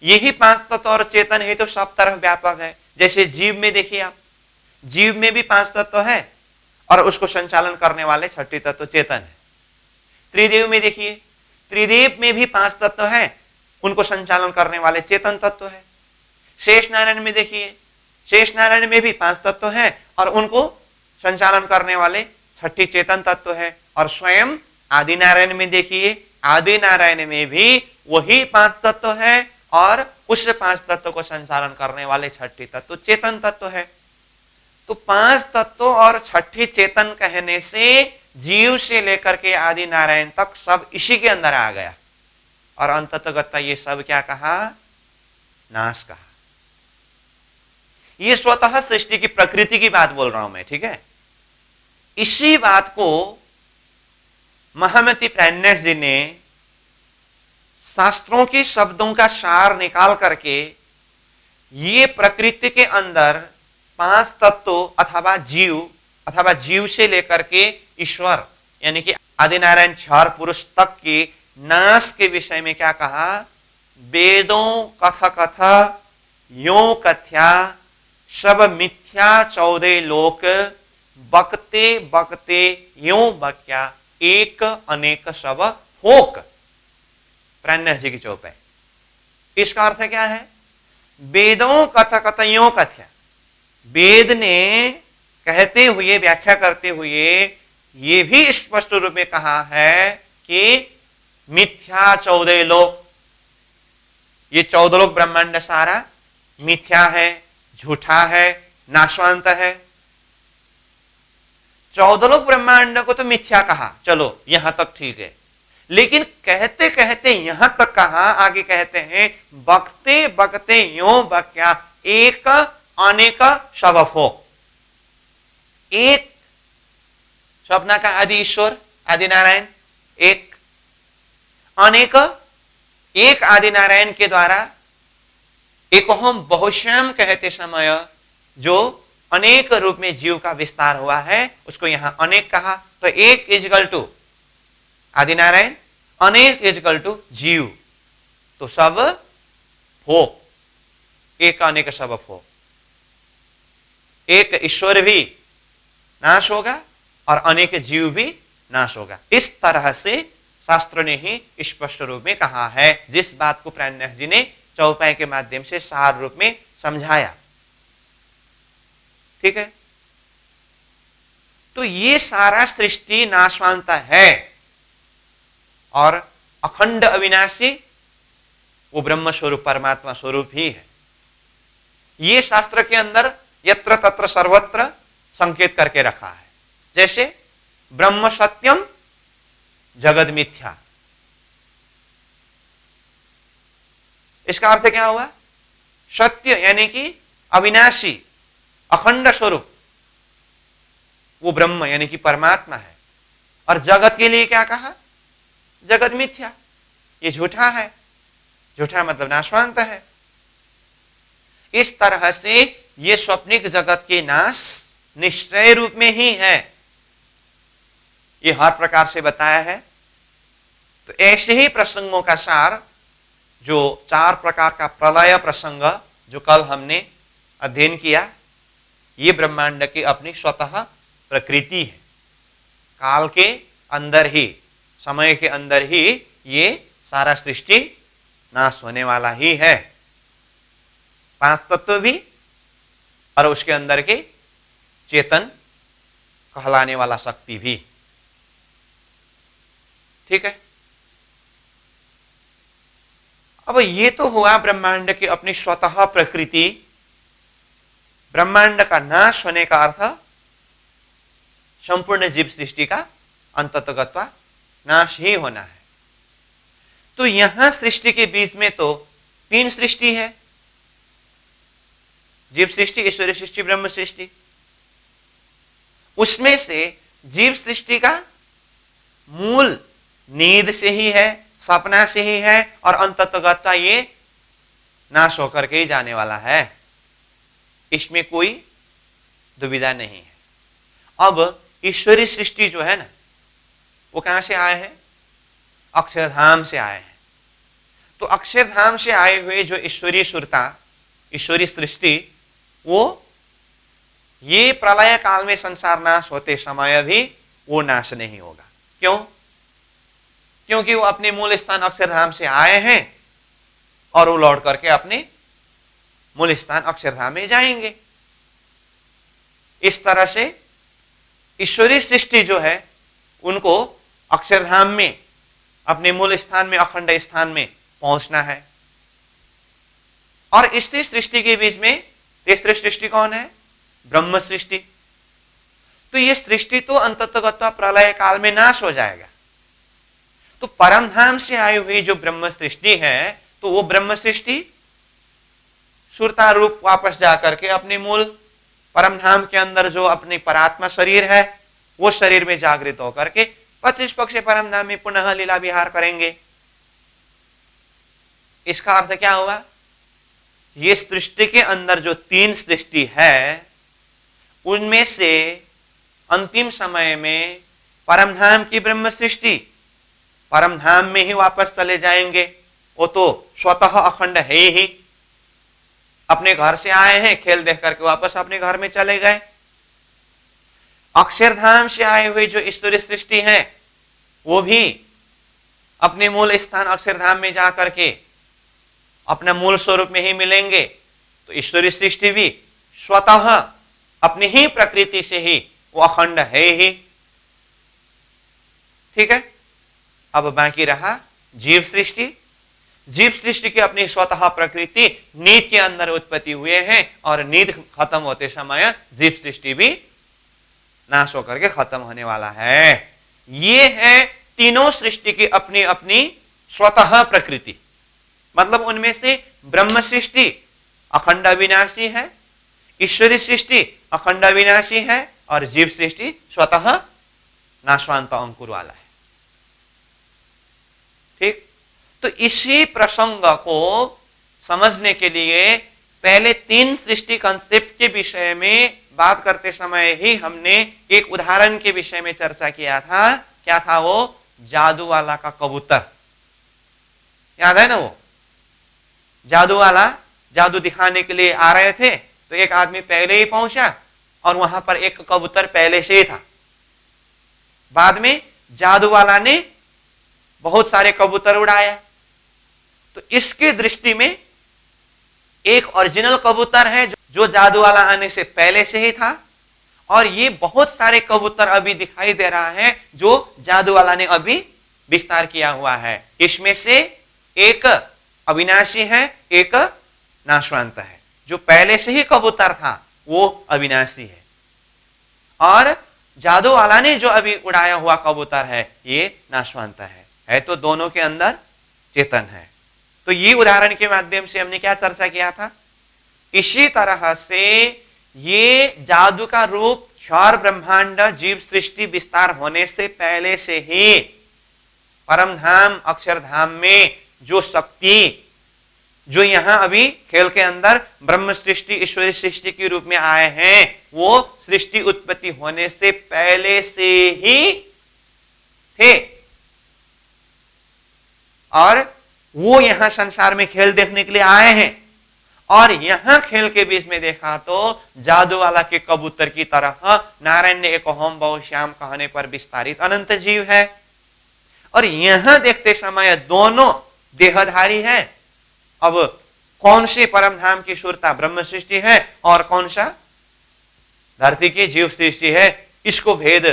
यही 5 तत्व और चेतन ही तो सब तरफ व्यापक है। जैसे जीव में देखिए आप, जीव में भी 5 तत्व है और उसको संचालन करने वाले छठी तत्व चेतन है। त्रिदेव में देखिए, त्रिदेव में भी 5 तत्व है, उनको संचालन करने वाले चेतन तत्व है। शेष नारायण में देखिए, शेष नारायण में भी 5 तत्व है और उनको संचालन करने वाले छठी चेतन तत्व है। और स्वयं आदि नारायण में देखिए, आदि नारायण में भी वही 5 तत्व है और उस 5 तत्व को संचालन करने वाले छठी तत्व चेतन तत्व है। तो 5 तत्व और छठी चेतन कहने से जीव से लेकर के आदि नारायण तक सब इसी के अंदर आ गया। और अंततगत ये सब क्या कहा? नाश कहा। ये स्वतः सृष्टि की प्रकृति की बात बोल रहा हूं मैं, ठीक है। इसी बात को महामती प्राणेश जी ने शास्त्रों के शब्दों का सार निकाल करके ये प्रकृति के अंदर 5 तत्व अथवा जीव से लेकर के ईश्वर यानी कि आदिनारायण क्षर पुरुष तक के नाश के विषय में क्या कहा? वेदों कथ कथ यो कथ्या सब मिथ्या 14 लोक बकते बकते यो बक्या एक अनेक सब होक। प्राणेश जी की चौपाई। इसका अर्थ क्या है? वेदों कथ कथ यो कथ्या, वेद ने कहते हुए व्याख्या करते हुए ये भी स्पष्ट रूप में कहा है कि मिथ्या 14 लोक, ये 14 लोक ब्रह्मांड सारा मिथ्या है, झूठा है, नाशवंत है। 14 लोक ब्रह्मांड को तो मिथ्या कहा, चलो यहां तक ठीक है। लेकिन कहते कहते यहां तक कहा, आगे कहते हैं बकते बकते यो बक्या एक अनेक सब हो। एक स्वप्न का आदि ईश्वर आदि नारायण, एक अनेक, एक आदि नारायण के द्वारा एक हम बहुश्याम कहते समय जो अनेक रूप में जीव का विस्तार हुआ है उसको यहां अनेक कहा। तो एक इजकल टू आदि नारायण, अनेक इजकल टू जीव, तो सब हो, एक अनेक सब हो। एक ईश्वर भी नाश होगा और अनेक जीव भी नाश होगा। इस तरह से शास्त्र ने ही स्पष्ट रूप में कहा है, जिस बात को प्राणेश जी ने चौपाई के माध्यम से सार रूप में समझाया। ठीक है, तो ये सारा सृष्टि नाशवंत है और अखंड अविनाशी वो ब्रह्म स्वरूप परमात्मा स्वरूप ही है। ये शास्त्र के अंदर यत्र तत्र सर्वत्र संकेत करके रखा है। जैसे ब्रह्म सत्यम जगद मिथ्या, इसका अर्थ क्या हुआ? सत्य यानी कि अविनाशी अखंड स्वरूप वो ब्रह्म यानी कि परमात्मा है। और जगत के लिए क्या कहा? जगत मिथ्या, ये झूठा है। झूठा मतलब नाशवंत है। इस तरह से ये स्वप्निक जगत के नाश निश्चय रूप में ही है, ये हर प्रकार से बताया है। तो ऐसे ही प्रसंगों का सार जो 4 प्रकार का प्रलय प्रसंग जो कल हमने अध्ययन किया, ये ब्रह्मांड की अपनी स्वतः प्रकृति है। काल के अंदर ही, समय के अंदर ही ये सारा सृष्टि नाश होने वाला ही है। 5 तत्व भी और उसके अंदर के चेतन कहलाने वाला शक्ति भी। ठीक है, अब ये तो हुआ ब्रह्मांड की अपनी स्वतः प्रकृति। ब्रह्मांड का नाश होने का अर्थ संपूर्ण जीव सृष्टि का अंततगत्वा नाश ही होना है। तो यहां सृष्टि के बीच में तो 3 सृष्टि है, जीव सृष्टि, ईश्वरीय सृष्टि, ब्रह्म सृष्टि। उसमें से जीव सृष्टि का मूल नींद से ही है, सपना से ही है और अंततगत्वा ये नाश होकर के ही जाने वाला है, इसमें कोई दुविधा नहीं है। अब ईश्वरीय सृष्टि जो है ना, वो कहां से आए हैं? अक्षरधाम से आए हैं। तो अक्षरधाम से आए हुए जो ईश्वरीय सुरता, ईश्वरीय सृष्टि, वो ये प्रलय काल में संसार नाश होते समय भी वो नाश नहीं होगा। क्यों? क्योंकि वो अपने मूल स्थान अक्षरधाम से आए हैं और वो लौट करके अपने मूल स्थान अक्षरधाम में जाएंगे। इस तरह से ईश्वरीय सृष्टि जो है उनको अक्षरधाम में अपने मूल स्थान में अखंड स्थान में पहुंचना है। और इस सृष्टि के बीच में तीसरी सृष्टि कौन है? ब्रह्म सृष्टि। तो ये सृष्टि तो अंततः प्रलय काल में नाश हो जाएगा। तो परमधाम से आई हुई जो ब्रह्म सृष्टि है, तो वो ब्रह्म सृष्टि सुरता रूप वापस जाकर के अपने मूल परमधाम के अंदर जो अपनी परात्मा शरीर है, वो शरीर में जागृत होकर के 25 पक्ष परमधाम में पुनः लीला विहार करेंगे। इसका अर्थ क्या हुआ? ये सृष्टि के अंदर जो 3 सृष्टि है, उनमें से अंतिम समय में परमधाम की ब्रह्म सृष्टि परमधाम में ही वापस चले जाएंगे। वो तो स्वतः अखंड है ही। अपने घर से आए हैं, खेल देख करके वापस अपने घर में चले गए। अक्षरधाम से आए हुए जो ईश्वरीय सृष्टि है, वो भी अपने मूल स्थान अक्षरधाम में जाकर के अपना मूल स्वरूप में ही मिलेंगे। तो ईश्वरीय सृष्टि भी स्वतः अपनी ही प्रकृति से ही वो अखंड है ही। ठीक है। अब बाकी रहा जीव सृष्टि। जीव सृष्टि की अपनी स्वतः प्रकृति नींद के अंदर उत्पत्ति हुए हैं और नींद खत्म होते समय जीव सृष्टि भी नाश होकर के खत्म होने वाला है। ये है तीनों सृष्टि की अपनी अपनी स्वतः प्रकृति। मतलब उनमें से ब्रह्म सृष्टि अखंड अविनाशी है, ईश्वरी सृष्टि अखंड अविनाशी है और जीव सृष्टि स्वतः नाशवांत अंकुर वाला है। ठीक। तो इसी प्रसंग को समझने के लिए पहले 3 सृष्टि कंसेप्ट के विषय में बात करते समय ही हमने एक उदाहरण के विषय में चर्चा किया था। क्या था वो? जादू वाला का कबूतर। याद है ना? वो जादू वाला जादू दिखाने के लिए आ रहे थे, तो एक आदमी पहले ही पहुंचा और वहां पर एक कबूतर पहले से ही था। बाद में जादू वाला ने बहुत सारे कबूतर उड़ाया। तो इसके दृष्टि में एक ओरिजिनल कबूतर है जो जादू वाला आने से पहले से ही था, और ये बहुत सारे कबूतर अभी दिखाई दे रहा है जो जादू वाला ने अभी विस्तार किया हुआ है। इसमें से एक अविनाशी है, एक नाशवंत है। जो पहले से ही कबूतर था वो अविनाशी है, और जादू वाला ने जो अभी उड़ाया हुआ कबूतर है ये नाशवंत है। तो दोनों के अंदर चेतन है। तो ये उदाहरण के माध्यम से हमने क्या चर्चा किया था? इसी तरह से ये जादू का रूप क्षर ब्रह्मांड जीव सृष्टि विस्तार होने से पहले से ही परमधाम अक्षरधाम में जो शक्ति जो यहां अभी खेल के अंदर ब्रह्म सृष्टि ईश्वरी सृष्टि के रूप में आए हैं, वो सृष्टि उत्पत्ति होने से पहले से ही थे, और वो यहां संसार में खेल देखने के लिए आए हैं। और यहां खेल के बीच में देखा तो जादू वाला के कबूतर की तरह नारायण ने एक होम बहु श्याम कहने पर विस्तारित अनंत जीव है, और यहां देखते समय दोनों देहधारी है। अब कौन सी परमधाम की सुरता ब्रह्म सृष्टि है और कौन सा धरती की जीव सृष्टि है, इसको भेद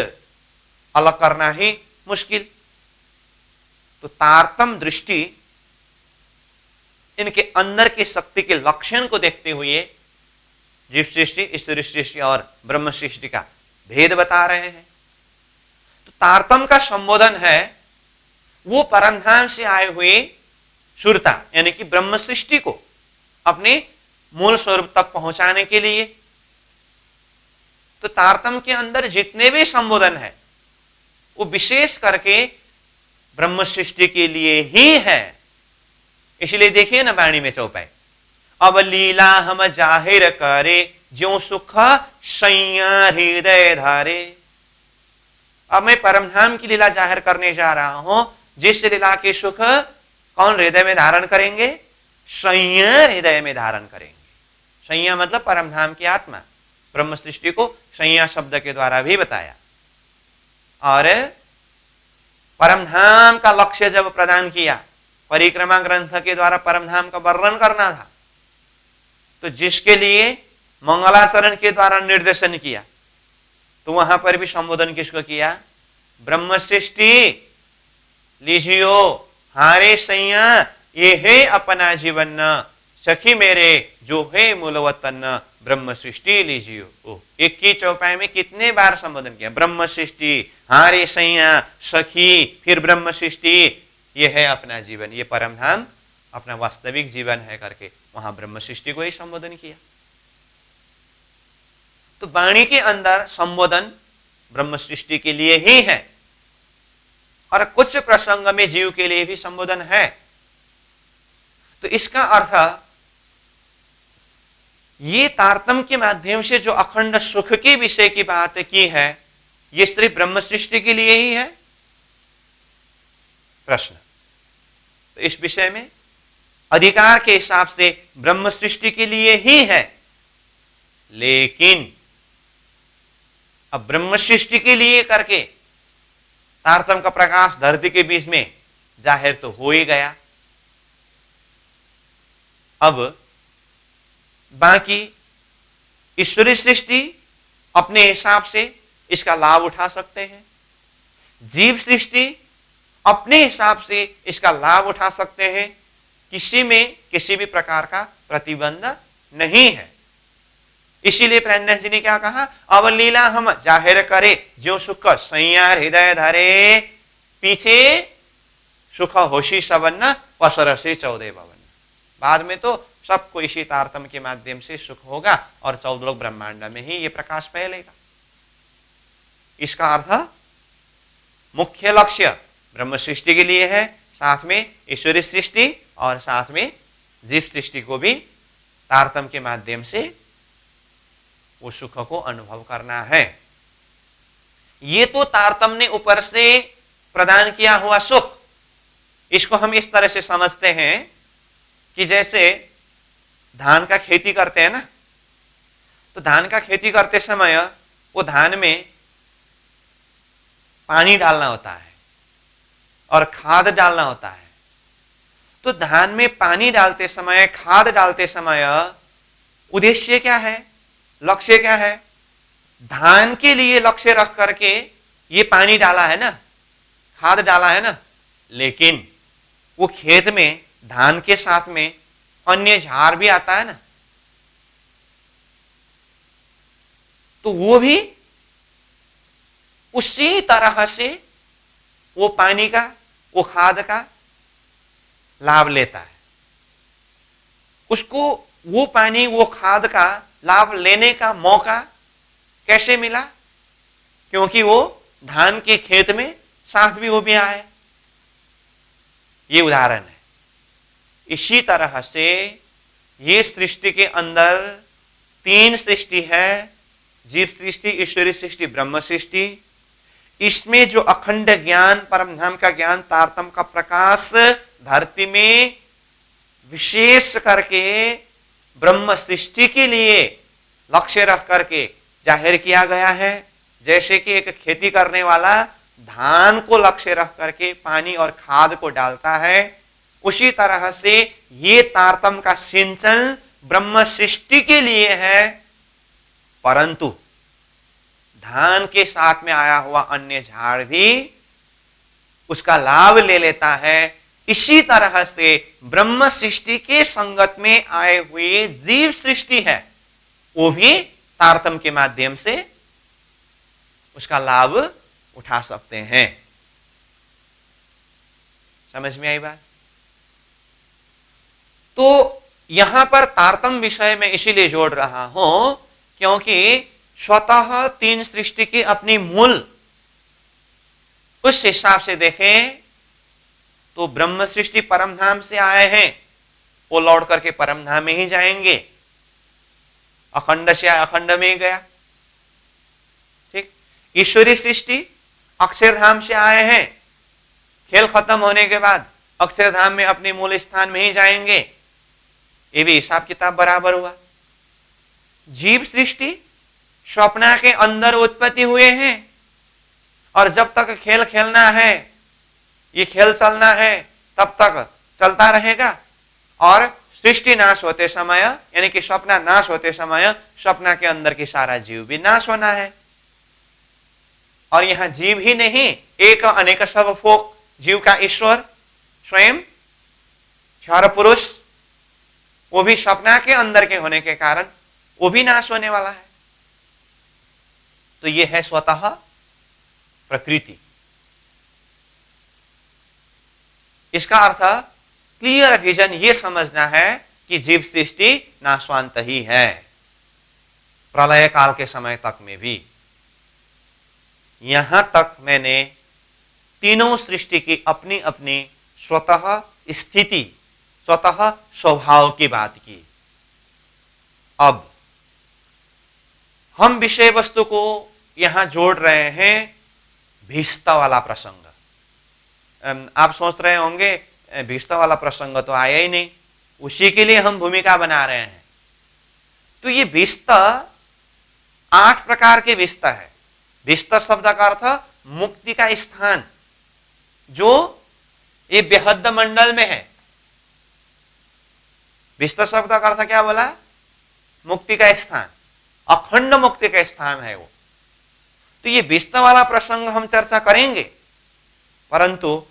अलग करना ही मुश्किल। तो तारतम दृष्टि इनके अंदर की शक्ति के लक्षण को देखते हुए जीव सृष्टि ईश्वरी सृष्टि और ब्रह्म सृष्टि का भेद बता रहे हैं। तो तारतम का संबोधन है वो परमधाम से आए हुए सुरता यानी कि ब्रह्म सृष्टि को अपने मूल स्वरूप तक पहुंचाने के लिए। तो तारतम के अंदर जितने भी संबोधन है वो विशेष करके ब्रह्म सृष्टि के लिए ही है। इसलिए देखिए ना वाणी में चौपाई, अब लीला हम जाहिर करे ज्यों सुख सैया हृदय धारे। अब मैं परमधाम की लीला जाहिर करने जा रहा हूं, जिस लीला के सुख कौन हृदय में धारण करेंगे? संयम हृदय में धारण करेंगे। संयम मतलब परमधाम की आत्मा। ब्रह्म सृष्टि को संज्ञा शब्द के द्वारा भी बताया। और परमधाम का लक्ष्य जब प्रदान किया, परिक्रमा ग्रंथ के द्वारा परमधाम का वर्णन करना था, तो जिसके लिए मंगलाचरण के द्वारा निर्देशन किया, तो वहां पर भी संबोधन किसको किया? ब्रह्म सृष्टि लीजियो हारे सैया, ये है अपना जीवन, सखी मेरे जो है मूलवतन, ब्रह्म सृष्टि लीजियो। ओ, एक की चौपाई में कितने बार संबोधन किया? ब्रह्म सृष्टि, हारे सैया, सखी, फिर ब्रह्म सृष्टि, ये है अपना जीवन, ये परमधाम अपना वास्तविक जीवन है करके वहां ब्रह्म सृष्टि को ही संबोधन किया। तो वाणी के अंदर संबोधन ब्रह्म सृष्टि के लिए ही है, और कुछ प्रसंग में जीव के लिए भी संबोधन है। तो इसका अर्थ ये तारतम्य के माध्यम से जो अखंड सुख के विषय की बात की है, ये सिर्फ ब्रह्म सृष्टि के लिए ही है? प्रश्न। तो इस विषय में अधिकार के हिसाब से ब्रह्म सृष्टि के लिए ही है, लेकिन अब ब्रह्म सृष्टि के लिए करके तारतम्य का प्रकाश धरती के बीच में जाहिर तो हो ही गया। अब बाकी ईश्वरीय सृष्टि अपने हिसाब से इसका लाभ उठा सकते हैं, जीव सृष्टि अपने हिसाब से इसका लाभ उठा सकते हैं, किसी में किसी भी प्रकार का प्रतिबंध नहीं है। इसीलिए प्रणय जी ने क्या कहा? अवलीला हम जाहिर करे, जो सुख सैया हृदय धरे, पीछे सुख होशी सबन पसर से 14 भवन। बाद में तो सबको इसी तारतम्य के माध्यम से सुख होगा और 14 लोग ब्रह्मांड में ही ये प्रकाश फैलेगा। इसका अर्थ मुख्य लक्ष्य ब्रह्म सृष्टि के लिए है, साथ में ईश्वरीय सृष्टि और साथ में जीव सृष्टि को भी तारतम्य के माध्यम से वो सुख को अनुभव करना है। ये तो तारतम्य ने ऊपर से प्रदान किया हुआ सुख। इसको हम इस तरह से समझते हैं कि जैसे धान का खेती करते हैं ना, तो धान का खेती करते समय वो धान में पानी डालना होता है और खाद डालना होता है। तो धान में पानी डालते समय, खाद डालते समय उद्देश्य क्या है, लक्ष्य क्या है? धान के लिए लक्ष्य रख करके ये पानी डाला है ना, खाद डाला है ना, लेकिन वो खेत में धान के साथ में अन्य झाड़ भी आता है ना, तो वो भी उसी तरह से वो पानी का, वो खाद का लाभ लेता है। उसको वो पानी, वो खाद का लाभ लेने का मौका कैसे मिला? क्योंकि वो धान के खेत में साथ भी वो भी आए। ये उदाहरण है। इसी तरह से ये सृष्टि के अंदर 3 सृष्टि है, जीव सृष्टि, ईश्वरीय सृष्टि, ब्रह्म सृष्टि। इसमें जो अखंड ज्ञान, परमधाम का ज्ञान, तारतम्य का प्रकाश धरती में विशेष करके ब्रह्म सृष्टि के लिए लक्ष्य रख करके जाहिर किया गया है। जैसे कि एक खेती करने वाला धान को लक्ष्य रख करके पानी और खाद को डालता है, उसी तरह से ये तारतम्य का सिंचन ब्रह्म सृष्टि के लिए है, परंतु धान के साथ में आया हुआ अन्य झाड़ भी उसका लाभ ले लेता है। इसी तरह से ब्रह्म सृष्टि के संगत में आए हुए जीव सृष्टि है, वो भी तारतम्य के माध्यम से उसका लाभ उठा सकते हैं। समझ में आई बात? तो यहां पर तारतम्य विषय में इसीलिए जोड़ रहा हूं क्योंकि स्वतः 3 सृष्टि की अपनी मूल, उस हिसाब से देखें तो ब्रह्म सृष्टि परमधाम से आए हैं, वो लौट करके परमधाम में ही जाएंगे। अखंड से अखंड में ही गया, ठीक। ईश्वरीय सृष्टि अक्षरधाम से आए हैं, खेल खत्म होने के बाद अक्षरधाम में अपने मूल स्थान में ही जाएंगे। ये भी हिसाब किताब बराबर हुआ। जीव सृष्टि स्वप्न के अंदर उत्पत्ति हुए हैं और जब तक खेल खेलना है, ये खेल चलना है, तब तक चलता रहेगा। और सृष्टि नाश होते समय, यानी कि स्वप्न नाश होते समय, स्वप्न के अंदर की सारा जीव भी नाश होना है। और यहां जीव ही नहीं, एक अनेक सब फोक जीव का ईश्वर स्वयं क्षर पुरुष, वो भी स्वप्न के अंदर के होने के कारण वो भी नाश होने वाला है। तो ये है स्वतः प्रकृति। इसका अर्थ क्लियर विजन ये समझना है कि जीव सृष्टि नाशवांत ही है, प्रलय काल के समय तक में भी। यहां तक मैंने तीनों सृष्टि की अपनी अपनी स्वतः स्थिति, स्वतः स्वभाव की बात की। अब हम विषय वस्तु को यहां जोड़ रहे हैं भीष्ता वाला प्रसंग। आप सोच रहे होंगे भीष्ता वाला प्रसंग तो आया ही नहीं, उसी के लिए हम भूमिका बना रहे हैं। तो ये भीष्ता 8 प्रकार के भीष्ता है। भीष्ता शब्द का अर्थ मुक्ति का स्थान, जो ये बेहद मंडल में है। भीष्ता शब्द का अर्थ क्या बोला? मुक्ति का स्थान, अखंड मुक्ति का स्थान है वो। तो ये भीष्ता वाला प्रसंग हम चर्चा करेंगे, परंतु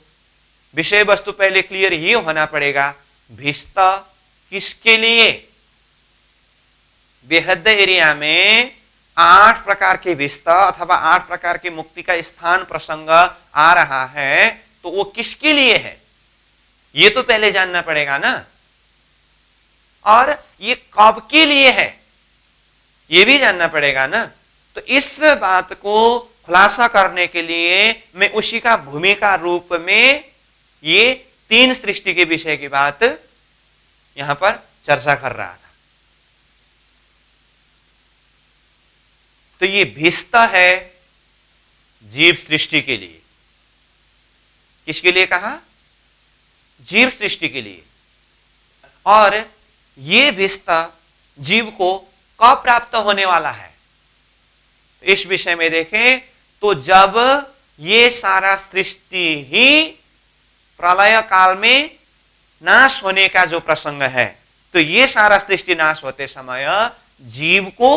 विषय वस्तु पहले क्लियर ये होना पड़ेगा, भीष्ता किसके लिए? बेहद एरिया में 8 प्रकार के भीष्ता अथवा 8 प्रकार के मुक्ति का स्थान प्रसंग आ रहा है, तो वो किसके लिए है ये तो पहले जानना पड़ेगा ना। और ये कब के लिए है ये भी जानना पड़ेगा ना। तो इस बात को खुलासा करने के लिए मैं उसी का भूमिका रूप में ये 3 सृष्टि के विषय की बात यहां पर चर्चा कर रहा था। तो ये भीष्ता है जीव सृष्टि के लिए। किसके लिए कहा? जीव सृष्टि के लिए। और ये भीष्ता जीव को कब प्राप्त होने वाला है इस विषय में देखें तो जब ये सारा सृष्टि ही प्रलय काल में नाश होने का जो प्रसंग है, तो ये सारा सृष्टि नाश होते समय जीव को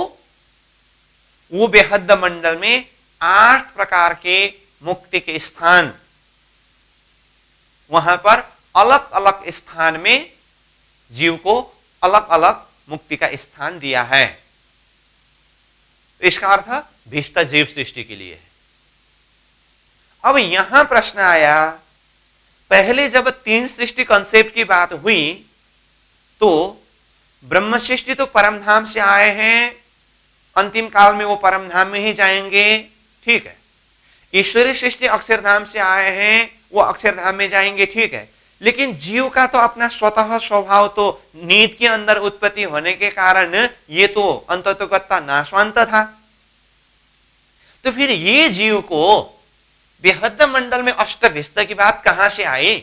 वो बेहद मंडल में 8 प्रकार के मुक्ति के स्थान, वहां पर अलग अलग स्थान में जीव को अलग अलग मुक्ति का स्थान दिया है। इसका अर्थ भीष्ता जीव सृष्टि के लिए है। अब यहां प्रश्न आया, पहले जब 3 सृष्टि कॉन्सेप्ट की बात हुई तो ब्रह्म सृष्टि तो परमधाम से आए हैं, अंतिम काल में वो परमधाम में ही जाएंगे, ठीक है। ईश्वरीय सृष्टि अक्षरधाम से आए हैं, वो अक्षरधाम में जाएंगे, ठीक है। लेकिन जीव का तो अपना स्वतः स्वभाव तो नींद के अंदर उत्पत्ति होने के कारण ये तो अंततोगत्ता नाशवांत था। तो फिर ये जीव को बेहद मंडल में अष्टभिष्ट की बात कहां से आई?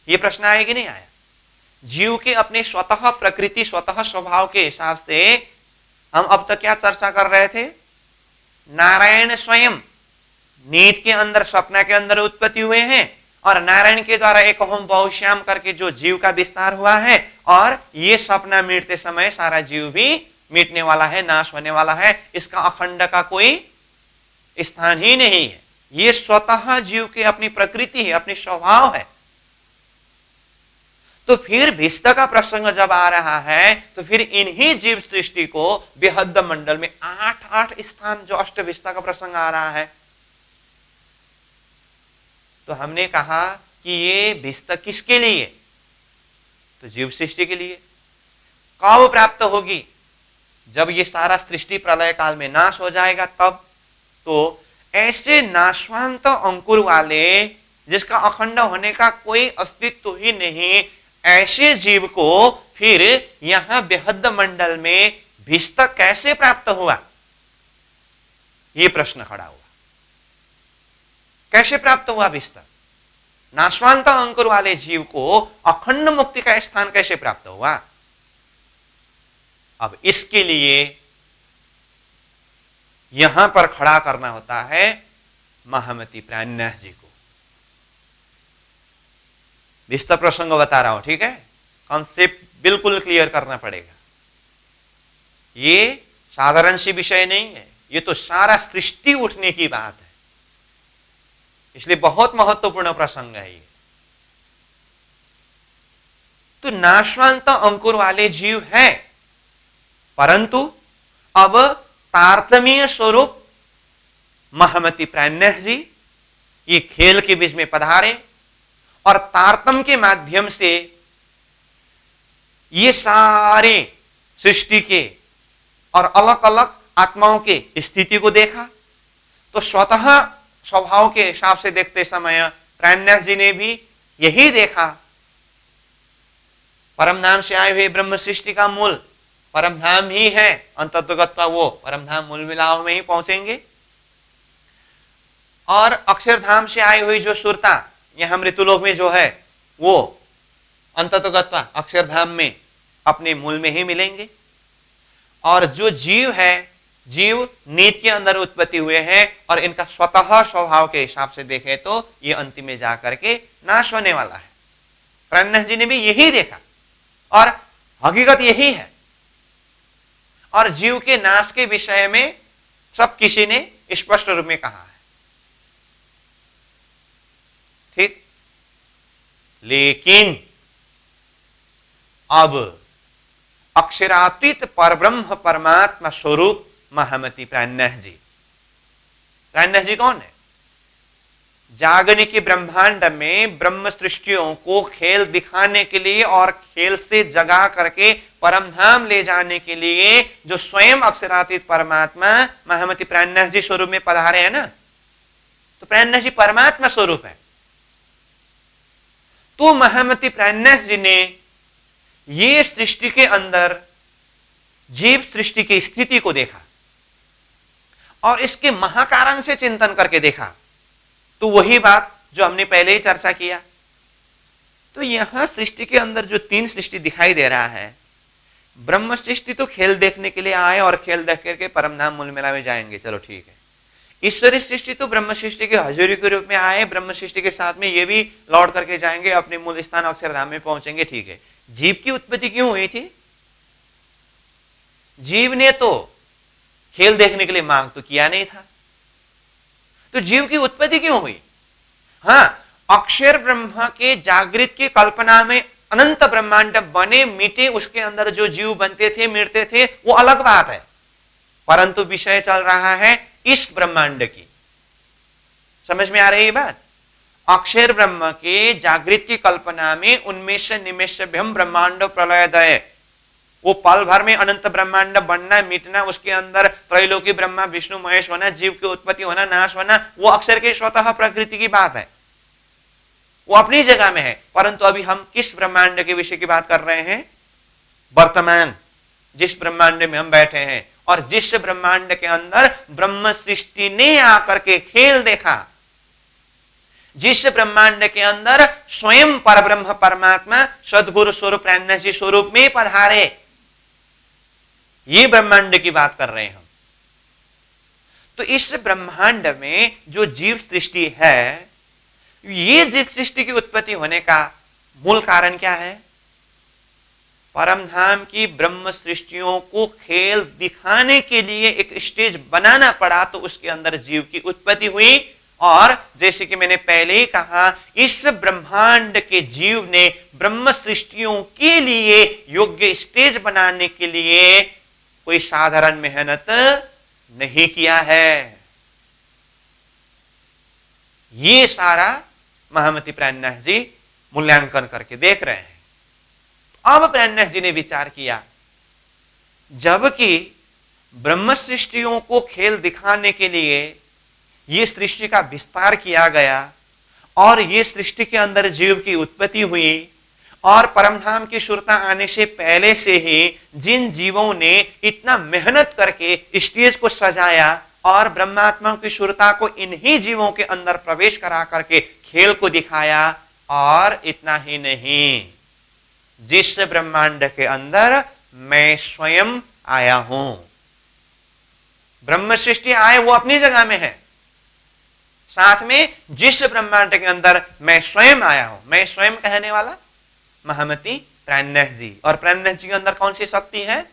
ये प्रश्न आया कि नहीं आया? जीव के अपने स्वतः प्रकृति, स्वतः स्वभाव के हिसाब से हम अब तक क्या चर्चा कर रहे थे? नारायण स्वयं नींद के अंदर, स्वप्न के अंदर उत्पत्ति हुए हैं और नारायण के द्वारा एक होम बहुश्याम करके जो जीव का विस्तार हुआ है, और ये सपना मिटते समय सारा जीव भी मिटने वाला है, नाश होने वाला है। इसका अखंड का कोई स्थान ही नहीं है। ये स्वतः जीव की अपनी प्रकृति है, अपनी स्वभाव है। तो फिर भीष्ट का प्रसंग जब आ रहा है तो फिर इन्हीं जीव सृष्टि को बेहद मंडल में 8 स्थान जो अष्टभिष्ट का प्रसंग आ रहा है, तो हमने कहा कि ये भीष्ट किसके लिए? तो जीव सृष्टि के लिए। कब प्राप्त होगी? जब ये सारा सृष्टि प्रलय काल में नाश हो जाएगा तब। तो ऐसे नाशवांत अंकुर वाले, जिसका अखंड होने का कोई अस्तित्व ही नहीं, ऐसे जीव को फिर यहां बेहद मंडल में भीष्ट कैसे प्राप्त हुआ? ये प्रश्न खड़ा हुआ। कैसे प्राप्त हुआ भीष्ट? नाशवांत अंकुर वाले जीव को अखंड मुक्ति का स्थान कैसे प्राप्त हुआ? अब इसके लिए यहां पर खड़ा करना होता है महामती प्राणनाथ जी को। विस्तार प्रसंग बता रहा हूं, ठीक है, कॉन्सेप्ट बिल्कुल क्लियर करना पड़ेगा। ये साधारण सी विषय नहीं है, ये तो सारा सृष्टि उठने की बात है, इसलिए बहुत महत्वपूर्ण प्रसंग है ये। तो नाशवंत अंकुर वाले जीव है, परंतु अब तारतम्य स्वरूप महामती प्राणनाथ जी ये खेल के बीच में पधारे और तारतम्य के माध्यम से ये सारे सृष्टि के और अलग अलग आत्माओं के स्थिति को देखा। तो स्वतः स्वभाव के हिसाब से देखते समय प्राणनाथ जी ने भी यही देखा। परम धाम से आए हुए ब्रह्म सृष्टि का मूल परम धाम ही है, अंततोगत्वा वो परम धाम मूल मिलाव में ही पहुंचेंगे। और अक्षरधाम से आई हुई जो सुरता यहां मृत्युलोक में जो है वो अंततोगत्वा अक्षरधाम में अपने मूल में ही मिलेंगे। और जो जीव है, जीव नीत के अंदर उत्पत्ति हुए हैं और इनका स्वतः स्वभाव के हिसाब से देखें तो ये अंतिम में जाकर के नाश होने वाला है। प्राणनाथ जी ने भी यही देखा और हकीकत यही है। और जीव के नाश के विषय में सब किसी ने स्पष्ट रूप में कहा है, ठीक। लेकिन अब अक्षरातीत परब्रह्म परमात्मा स्वरूप महामती प्राणनाथ जी, प्राणनाथ जी कौन है? जागने के ब्रह्मांड में ब्रह्म सृष्टियों को खेल दिखाने के लिए और खेल से जगा करके परम धाम ले जाने के लिए जो स्वयं अक्षरातीत परमात्मा महामती प्राणनाथ जी स्वरूप में पधारे हैं ना, तो प्राणनाथ जी परमात्मा स्वरूप है। तो महामती प्राणनाथ जी ने ये सृष्टि के अंदर जीव सृष्टि की स्थिति को देखा और इसके महाकारण से चिंतन करके देखा। तो वही बात जो हमने पहले ही चर्चा किया। तो यहां सृष्टि के अंदर जो तीन सृष्टि दिखाई दे रहा है, ब्रह्म सृष्टि तो खेल देखने के लिए आए और खेल देख करके परम धाम मूल मेला में जाएंगे, चलो ठीक है। ईश्वरी सृष्टि तो ब्रह्म सृष्टि के हजूरी के रूप में आए, ब्रह्म सृष्टि के साथ में ये भी लौट करके जाएंगे, अपने मूल स्थान अक्षरधाम में पहुंचेंगे, ठीक है। जीव की उत्पत्ति क्यों हुई थी? जीव ने तो खेल देखने के लिए मांग तो किया नहीं था, तो जीव की उत्पत्ति क्यों हुई? हाँ, अक्षर ब्रह्मा के जागृत की कल्पना में अनंत ब्रह्मांड बने मिटे, उसके अंदर जो जीव बनते थे मिटते थे वो अलग बात है, परंतु विषय चल रहा है इस ब्रह्मांड की। समझ में आ रही है बात? अक्षर ब्रह्म के जागृत की कल्पना में उन्मेष निमेष ब्रह्मांड प्रलयदय, वो पल भर में अनंत ब्रह्मांड बनना मिटना, उसके अंदर त्रैलोकी ब्रह्मा विष्णु महेश होना, जीव की उत्पत्ति होना नाश होना, वो अक्षर के स्वतः प्रकृति की बात है, वो अपनी जगह में है। परंतु अभी हम किस ब्रह्मांड के विषय की बात कर रहे हैं? वर्तमान जिस ब्रह्मांड में हम बैठे हैं और जिस ब्रह्मांड के अंदर ब्रह्म सृष्टि ने आकर के खेल देखा, जिस ब्रह्मांड के अंदर स्वयं परब्रह्म परमात्मा सदगुरु स्वरूप प्राणनाथ जी स्वरूप में पधारे, ये ब्रह्मांड की बात कर रहे हैं हम। तो इस ब्रह्मांड में जो जीव सृष्टि है, ये जीव सृष्टि की उत्पत्ति होने का मूल कारण क्या है? परम धाम की ब्रह्म सृष्टियों को खेल दिखाने के लिए एक स्टेज बनाना पड़ा, तो उसके अंदर जीव की उत्पत्ति हुई। और जैसे कि मैंने पहले ही कहा, इस ब्रह्मांड के जीव ने ब्रह्म सृष्टियों के लिए योग्य स्टेज बनाने के लिए कोई साधारण मेहनत नहीं किया है। ये सारा महामती प्राणनाथ जी मूल्यांकन करके देख रहे हैं। अब प्राणनाथ जी ने विचार किया, जबकि ब्रह्म सृष्टियों को खेल दिखाने के लिए ये सृष्टि का विस्तार किया गया और ये सृष्टि के अंदर जीव की उत्पत्ति हुई, और परमधाम की शुरता आने से पहले से ही जिन जीवों ने इतना मेहनत करके स्टेज को सजाया और ब्रह्मात्मा की शुरता को इन्हीं जीवों के अंदर प्रवेश करा करके खेल को दिखाया, और इतना ही नहीं, जिस ब्रह्मांड के अंदर मैं स्वयं आया हूं, ब्रह्म सृष्टि आए वो अपनी जगह में है, साथ में जिस ब्रह्मांड के अंदर मैं स्वयं आया हूं, मैं स्वयं कहने वाला महामती प्राणनाथ जी। और प्राणनाथ जी के अंदर कौन सी शक्ति है?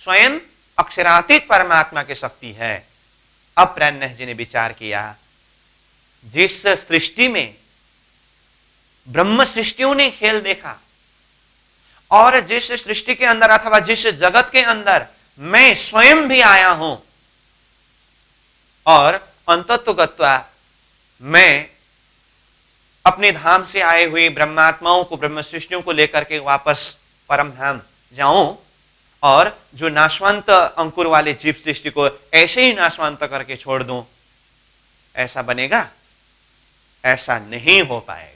स्वयं अक्षरातीत परमात्मा की शक्ति है। अब प्राणनाथ जी ने विचार किया, जिस सृष्टि में ब्रह्म सृष्टियों ने खेल देखा और जिस सृष्टि के अंदर अथवा जिस जगत के अंदर मैं स्वयं भी आया हूं और अंततोगत्वा मैं अपने धाम से आए हुए ब्रह्मात्माओं को, ब्रह्म सृष्टियों को लेकर के वापस परम धाम जाऊं और जो नाशवंत अंकुर वाले जीव सृष्टि को ऐसे ही नाशवंत करके छोड़ दूं, ऐसा बनेगा? ऐसा नहीं हो पाएगा।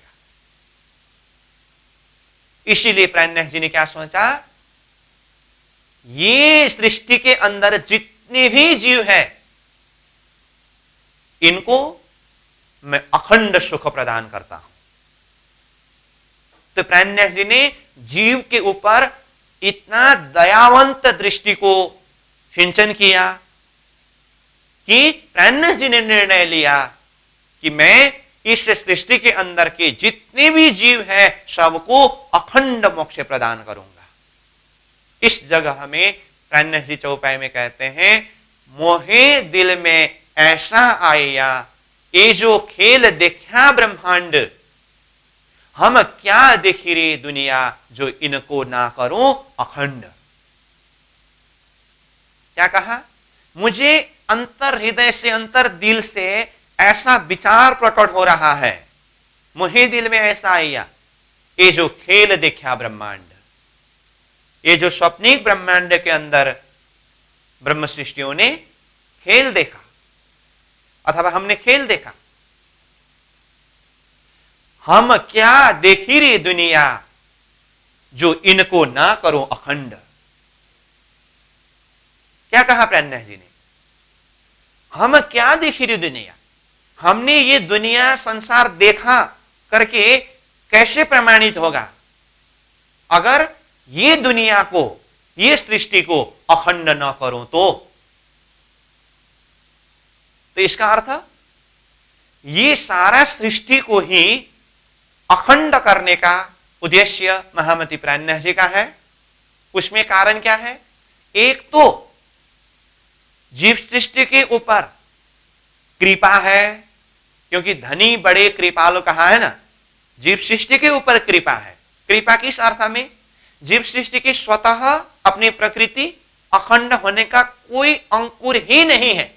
इसीलिए प्राणनाथ जी ने क्या सोचा, ये सृष्टि के अंदर जितने भी जीव है इनको मैं अखंड सुख प्रदान करता हूं। तो प्राणनाथ जी ने जीव के ऊपर इतना दयावंत दृष्टि को सिंचन किया कि प्राणनाथ जी ने निर्णय लिया कि मैं इस सृष्टि के अंदर के जितने भी जीव हैं सबको अखंड मोक्ष प्रदान करूंगा। इस जगह में प्राणनाथ जी चौपाई में कहते हैं, मोहे दिल में ऐसा आया, ये जो खेल देखा ब्रह्मांड, हम क्या देखी रे दुनिया, जो इनको ना करो अखंड। क्या कहा? मुझे अंतर हृदय से, अंतर दिल से ऐसा विचार प्रकट हो रहा है, मुझे दिल में ऐसा आया, ये जो खेल देखा ब्रह्मांड, ये जो स्वप्निक ब्रह्मांड के अंदर ब्रह्म सृष्टियों ने खेल देखा अथवा हमने खेल देखा, हम क्या देखी रे दुनिया, जो इनको ना करो अखंड। क्या कहा प्राणनाथ जी ने? हम क्या देखी रे दुनिया, हमने ये दुनिया संसार देखा करके कैसे प्रमाणित होगा अगर ये दुनिया को, ये सृष्टि को अखंड न करो तो इसका अर्थ ये सारा सृष्टि को ही अखंड करने का उद्देश्य महामती प्राणनाथ जी का है। उसमें कारण क्या है? एक तो जीव सृष्टि के ऊपर कृपा है, क्योंकि धनी बड़े कृपालु कहा है ना, जीव सृष्टि के ऊपर कृपा है। कृपा किस अर्थ में? जीव सृष्टि की स्वतः अपनी प्रकृति अखंड होने का कोई अंकुर ही नहीं है,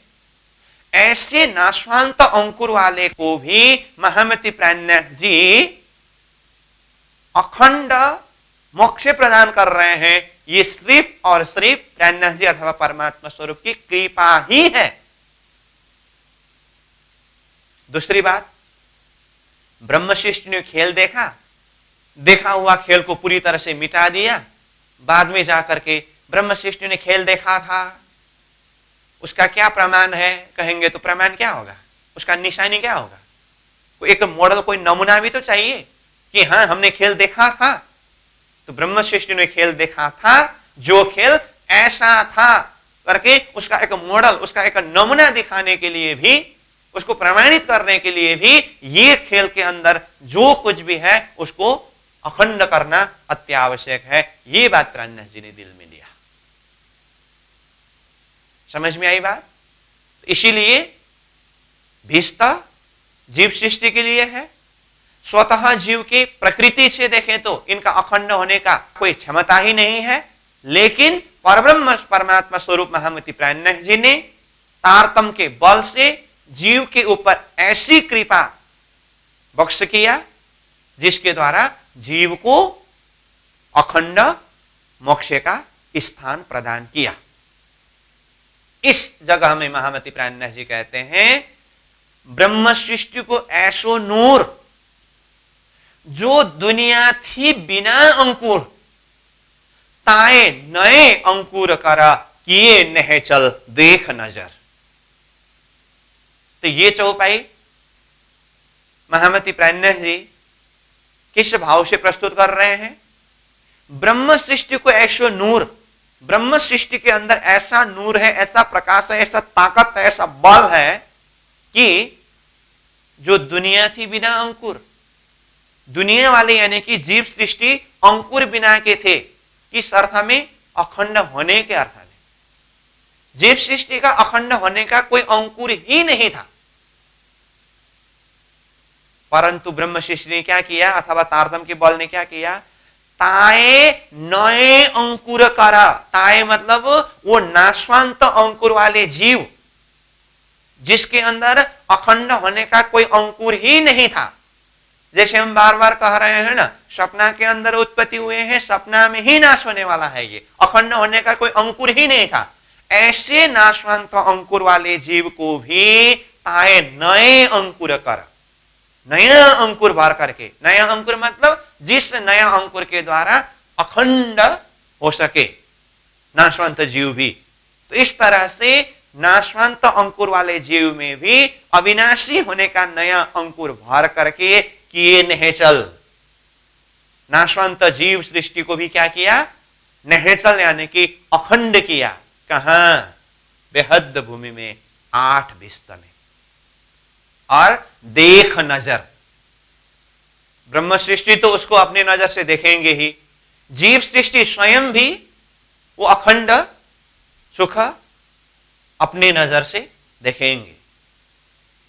ऐसे नाशवांत अंकुर वाले को भी महामती प्राणनाथ जी अखंड मोक्ष प्रदान कर रहे हैं। ये सिर्फ और सिर्फ प्राणनाथ जी अथवा परमात्मा स्वरूप की कृपा ही है। दूसरी बात, ब्रह्म सृष्टि ने खेल देखा, देखा हुआ खेल को पूरी तरह से मिटा दिया। बाद में जाकर के ब्रह्म सृष्टि ने खेल देखा था, उसका क्या प्रमाण है कहेंगे तो प्रमाण क्या होगा, उसका निशानी क्या होगा? कोई एक मॉडल, कोई नमूना भी तो चाहिए कि हाँ हमने खेल देखा था। तो ब्रह्म सृष्टि ने खेल देखा था, जो खेल ऐसा था करके उसका एक मॉडल, उसका एक नमूना दिखाने के लिए भी, उसको प्रमाणित करने के लिए भी ये खेल के अंदर जो कुछ भी है उसको अखंड करना अत्यावश्यक है। ये बात प्राणनाथ जी ने दिल में लिया। समझ में आई बात? इसीलिए भीष्टा जीव सृष्टि के लिए है। स्वतः जीव की प्रकृति से देखें तो इनका अखंड होने का कोई क्षमता ही नहीं है, लेकिन परब्रह्म परमात्मा स्वरूप महामती प्राणनाथ जी ने तारतम के बल से जीव के ऊपर ऐसी कृपा बख्श किया जिसके द्वारा जीव को अखंड मोक्ष का स्थान प्रदान किया। इस जगह में महामती प्राणनाथ जी कहते हैं, ब्रह्म सृष्टि को ऐसो नूर जो दुनिया थी बिना अंकुर, ताए नए अंकुर करा किए नह चल देख नजर। तो ये चौपाई महामती प्राणनाथ जी किस भाव से प्रस्तुत कर रहे हैं? ब्रह्म सृष्टि को ऐसो नूर ब्रह्म सृष्टि के अंदर ऐसा नूर है, ऐसा प्रकाश है, ऐसा ताकत है, ऐसा बल है कि जो दुनिया थी बिना अंकुर, दुनिया वाले यानी कि जीव सृष्टि अंकुर बिना के थे, किस अर्थ में? अखंड होने के अर्थ में। जीव सृष्टि का अखंड होने का कोई अंकुर ही नहीं था, परंतु ब्रह्म सृष्टि ने क्या किया, अथवा तारतम के बल ने क्या किया? ताए नए अंकुर करा। ताए मतलब वो नाशवंत अंकुर वाले जीव, जिसके अंदर अखंड होने का कोई अंकुर ही नहीं था। जैसे हम बार बार कह रहे हैं ना, सपना के अंदर उत्पत्ति हुए हैं, सपना में ही नाश होने वाला है, ये अखंड होने का कोई अंकुर ही नहीं था। ऐसे नाशवंत अंकुर वाले जीव को भी ताए नए अंकुर कर, नया अंकुर भर करके, नया अंकुर मतलब जिस नया अंकुर के द्वारा अखंड हो सके नाशवंत जीव भी। तो इस तरह से नाशवंत अंकुर वाले जीव में भी अविनाशी होने का नया अंकुर भर करके किए निहेचल। नाशवंत जीव सृष्टि को भी क्या किया? निहेचल यानी कि अखंड किया। कहां? बेहद भूमि में, 8 भिस्त में। और देख नजर, ब्रह्म सृष्टि तो उसको अपनी नजर से देखेंगे ही, जीव सृष्टि स्वयं भी वो अखंड सुख अपनी नजर से देखेंगे।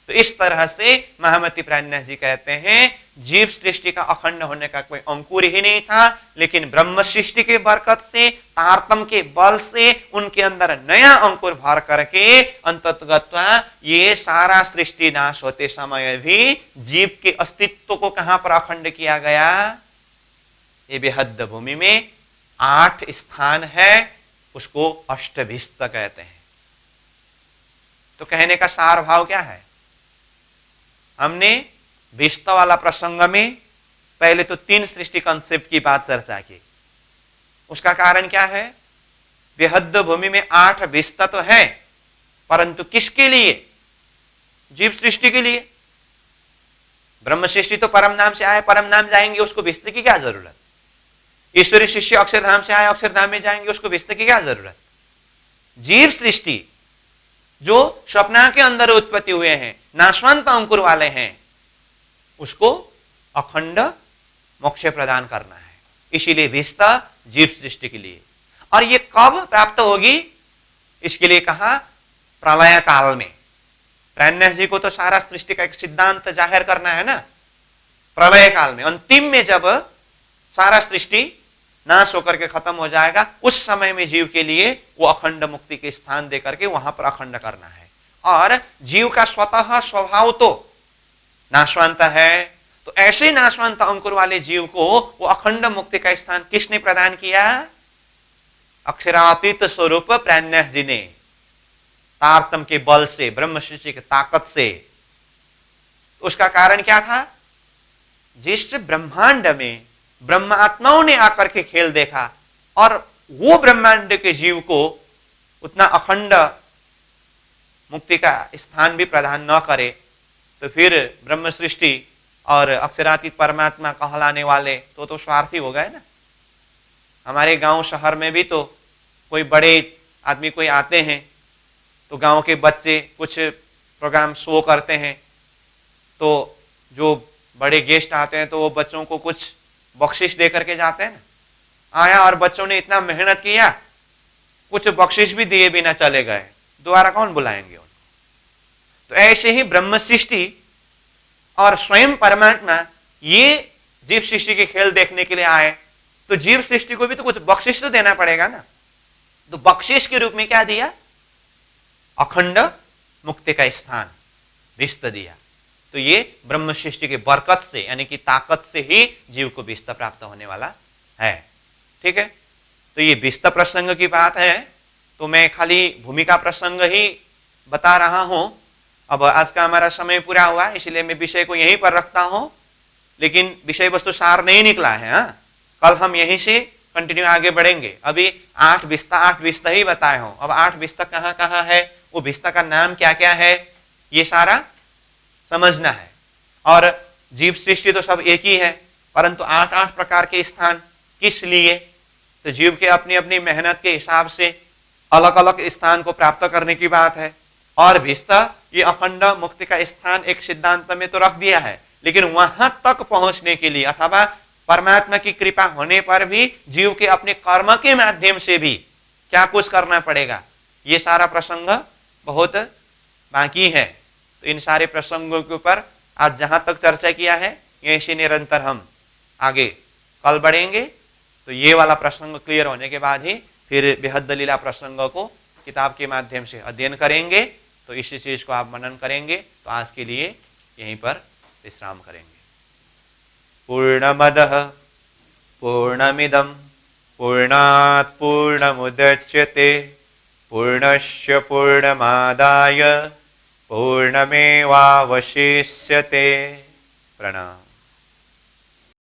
तो इस तरह से महामती प्राणनाथ जी कहते हैं जीव सृष्टि का अखंड होने का कोई अंकुर ही नहीं था, लेकिन ब्रह्म सृष्टि के बरकत से, तारतम के बल से उनके अंदर नया अंकुर भर करके अंततगत्वा ये सारा सृष्टि नाश होते समय भी जीव के अस्तित्व को कहां पर अखंड किया गया? ये बेहद भूमि में 8 स्थान है, उसको अष्टभिस्त कहते हैं। तो कहने का सार भाव क्या है? हमने भिस्त वाला प्रसंग में पहले तो 3 सृष्टि कंसेप्ट की बात चर्चा की। उसका कारण क्या है? बेहद भूमि में 8 भिस्त तो है, परंतु किसके लिए? जीव सृष्टि के लिए। ब्रह्म सृष्टि तो परम नाम से आए, परम नाम जाएंगे, उसको भिस्त की क्या जरूरत? ईश्वरी सृष्टि अक्षरधाम से आए, अक्षरधाम में जाएंगे, उसको भिस्त की क्या जरूरत? जीव सृष्टि जो स्वप्ना के अंदर उत्पत्ति हुए हैं, नाशवंत अंकुर वाले हैं, उसको अखंड मोक्ष प्रदान करना है। इसीलिए भिस्त जीव सृष्टि के लिए। और ये कब प्राप्त होगी? इसके लिए कहा प्रलय काल में। प्राणनाथ जी को तो सारा सृष्टि का एक सिद्धांत जाहिर करना है ना। प्रलय काल में, अंतिम में जब सारा सृष्टि नाश होकर के खत्म हो जाएगा, उस समय में जीव के लिए वो अखंड मुक्ति के स्थान देकर के वहां पर अखंड करना है। और जीव का स्वतः स्वभाव तो नाशवंत है, तो ऐसे नाशवंत अंकुर वाले जीव को वो अखंड मुक्ति का स्थान किसने प्रदान किया? अक्षरातीत स्वरूप प्राणनाथ जी ने, तारतम के बल से, ब्रह्म सृष्टि की ताकत से। उसका कारण क्या था? जिस ब्रह्मांड में ब्रह्मात्माओं ने आकर के खेल देखा और वो ब्रह्मांड के जीव को उतना अखंड मुक्ति का स्थान भी प्रदान न करे, तो फिर ब्रह्म सृष्टि और अक्षरातीत परमात्मा कहलाने वाले तो स्वार्थी हो गए ना। हमारे गांव शहर में भी तो कोई बड़े आदमी कोई आते हैं, तो गांव के बच्चे कुछ प्रोग्राम शो करते हैं, तो जो बड़े गेस्ट आते हैं तो वो बच्चों को कुछ बख्शिश दे करके जाते हैं ना। आया और बच्चों ने इतना मेहनत किया, कुछ बख्शिश भी दिए बिना चले गए, दोबारा कौन बुलाएंगे उनको? तो ऐसे ही ब्रह्म सृष्टि और स्वयं परमात्मा ये जीव सृष्टि के खेल देखने के लिए आए, तो जीव सृष्टि को भी तो कुछ बख्शिश तो देना पड़ेगा ना। तो बख्शिश के रूप में क्या दिया? अखंड मुक्ति का स्थान भिस्त दिया। तो ये ब्रह्म सृष्टि के बरकत से यानी कि ताकत से ही जीव को भिस्त प्राप्त होने वाला है। ठीक है, तो ये भिस्त प्रसंग की बात है, तो मैं खाली भूमिका प्रसंग ही बता रहा हूं। अब आज का हमारा समय पूरा हुआ, इसलिए मैं विषय को यहीं पर रखता हूं, लेकिन विषय वस्तु सार नहीं निकला है। हाँ, कल हम यहीं से कंटिन्यू आगे बढ़ेंगे। अभी 8 भिस्त ही बताए हूं। अब 8 भिस्त कहाँ कहाँ है, वो भिस्त का नाम क्या क्या है, ये सारा समझना है। और जीव सृष्टि तो सब एक ही है, परंतु 8 प्रकार के स्थान किस लिए, तो जीव के अपनी अपनी मेहनत के हिसाब से अलग अलग स्थान को प्राप्त करने की बात है। और भीष्तर ये अखंड मुक्ति का स्थान एक सिद्धांत में तो रख दिया है, लेकिन वहां तक पहुंचने के लिए अथवा परमात्मा की कृपा होने पर भी जीव के अपने कर्म के माध्यम से भी क्या कुछ करना पड़ेगा, ये सारा प्रसंग बहुत बाकी है। तो इन सारे प्रसंगों के ऊपर आज जहां तक चर्चा किया है, ऐसे निरंतर हम आगे कल बढ़ेंगे। तो ये वाला प्रसंग क्लियर होने के बाद ही फिर बेहद लीला प्रसंगों को किताब के माध्यम से अध्ययन करेंगे। तो इसी चीज को आप मनन करेंगे। तो आज के लिए यहीं पर विश्राम करेंगे। पूर्णमदः पूर्णमिदं पूर्णात् पूर्णमुदच्यते पूर्णस्य पूर्णमादाय पूर्णमेवावशिष्यते। प्रणाम।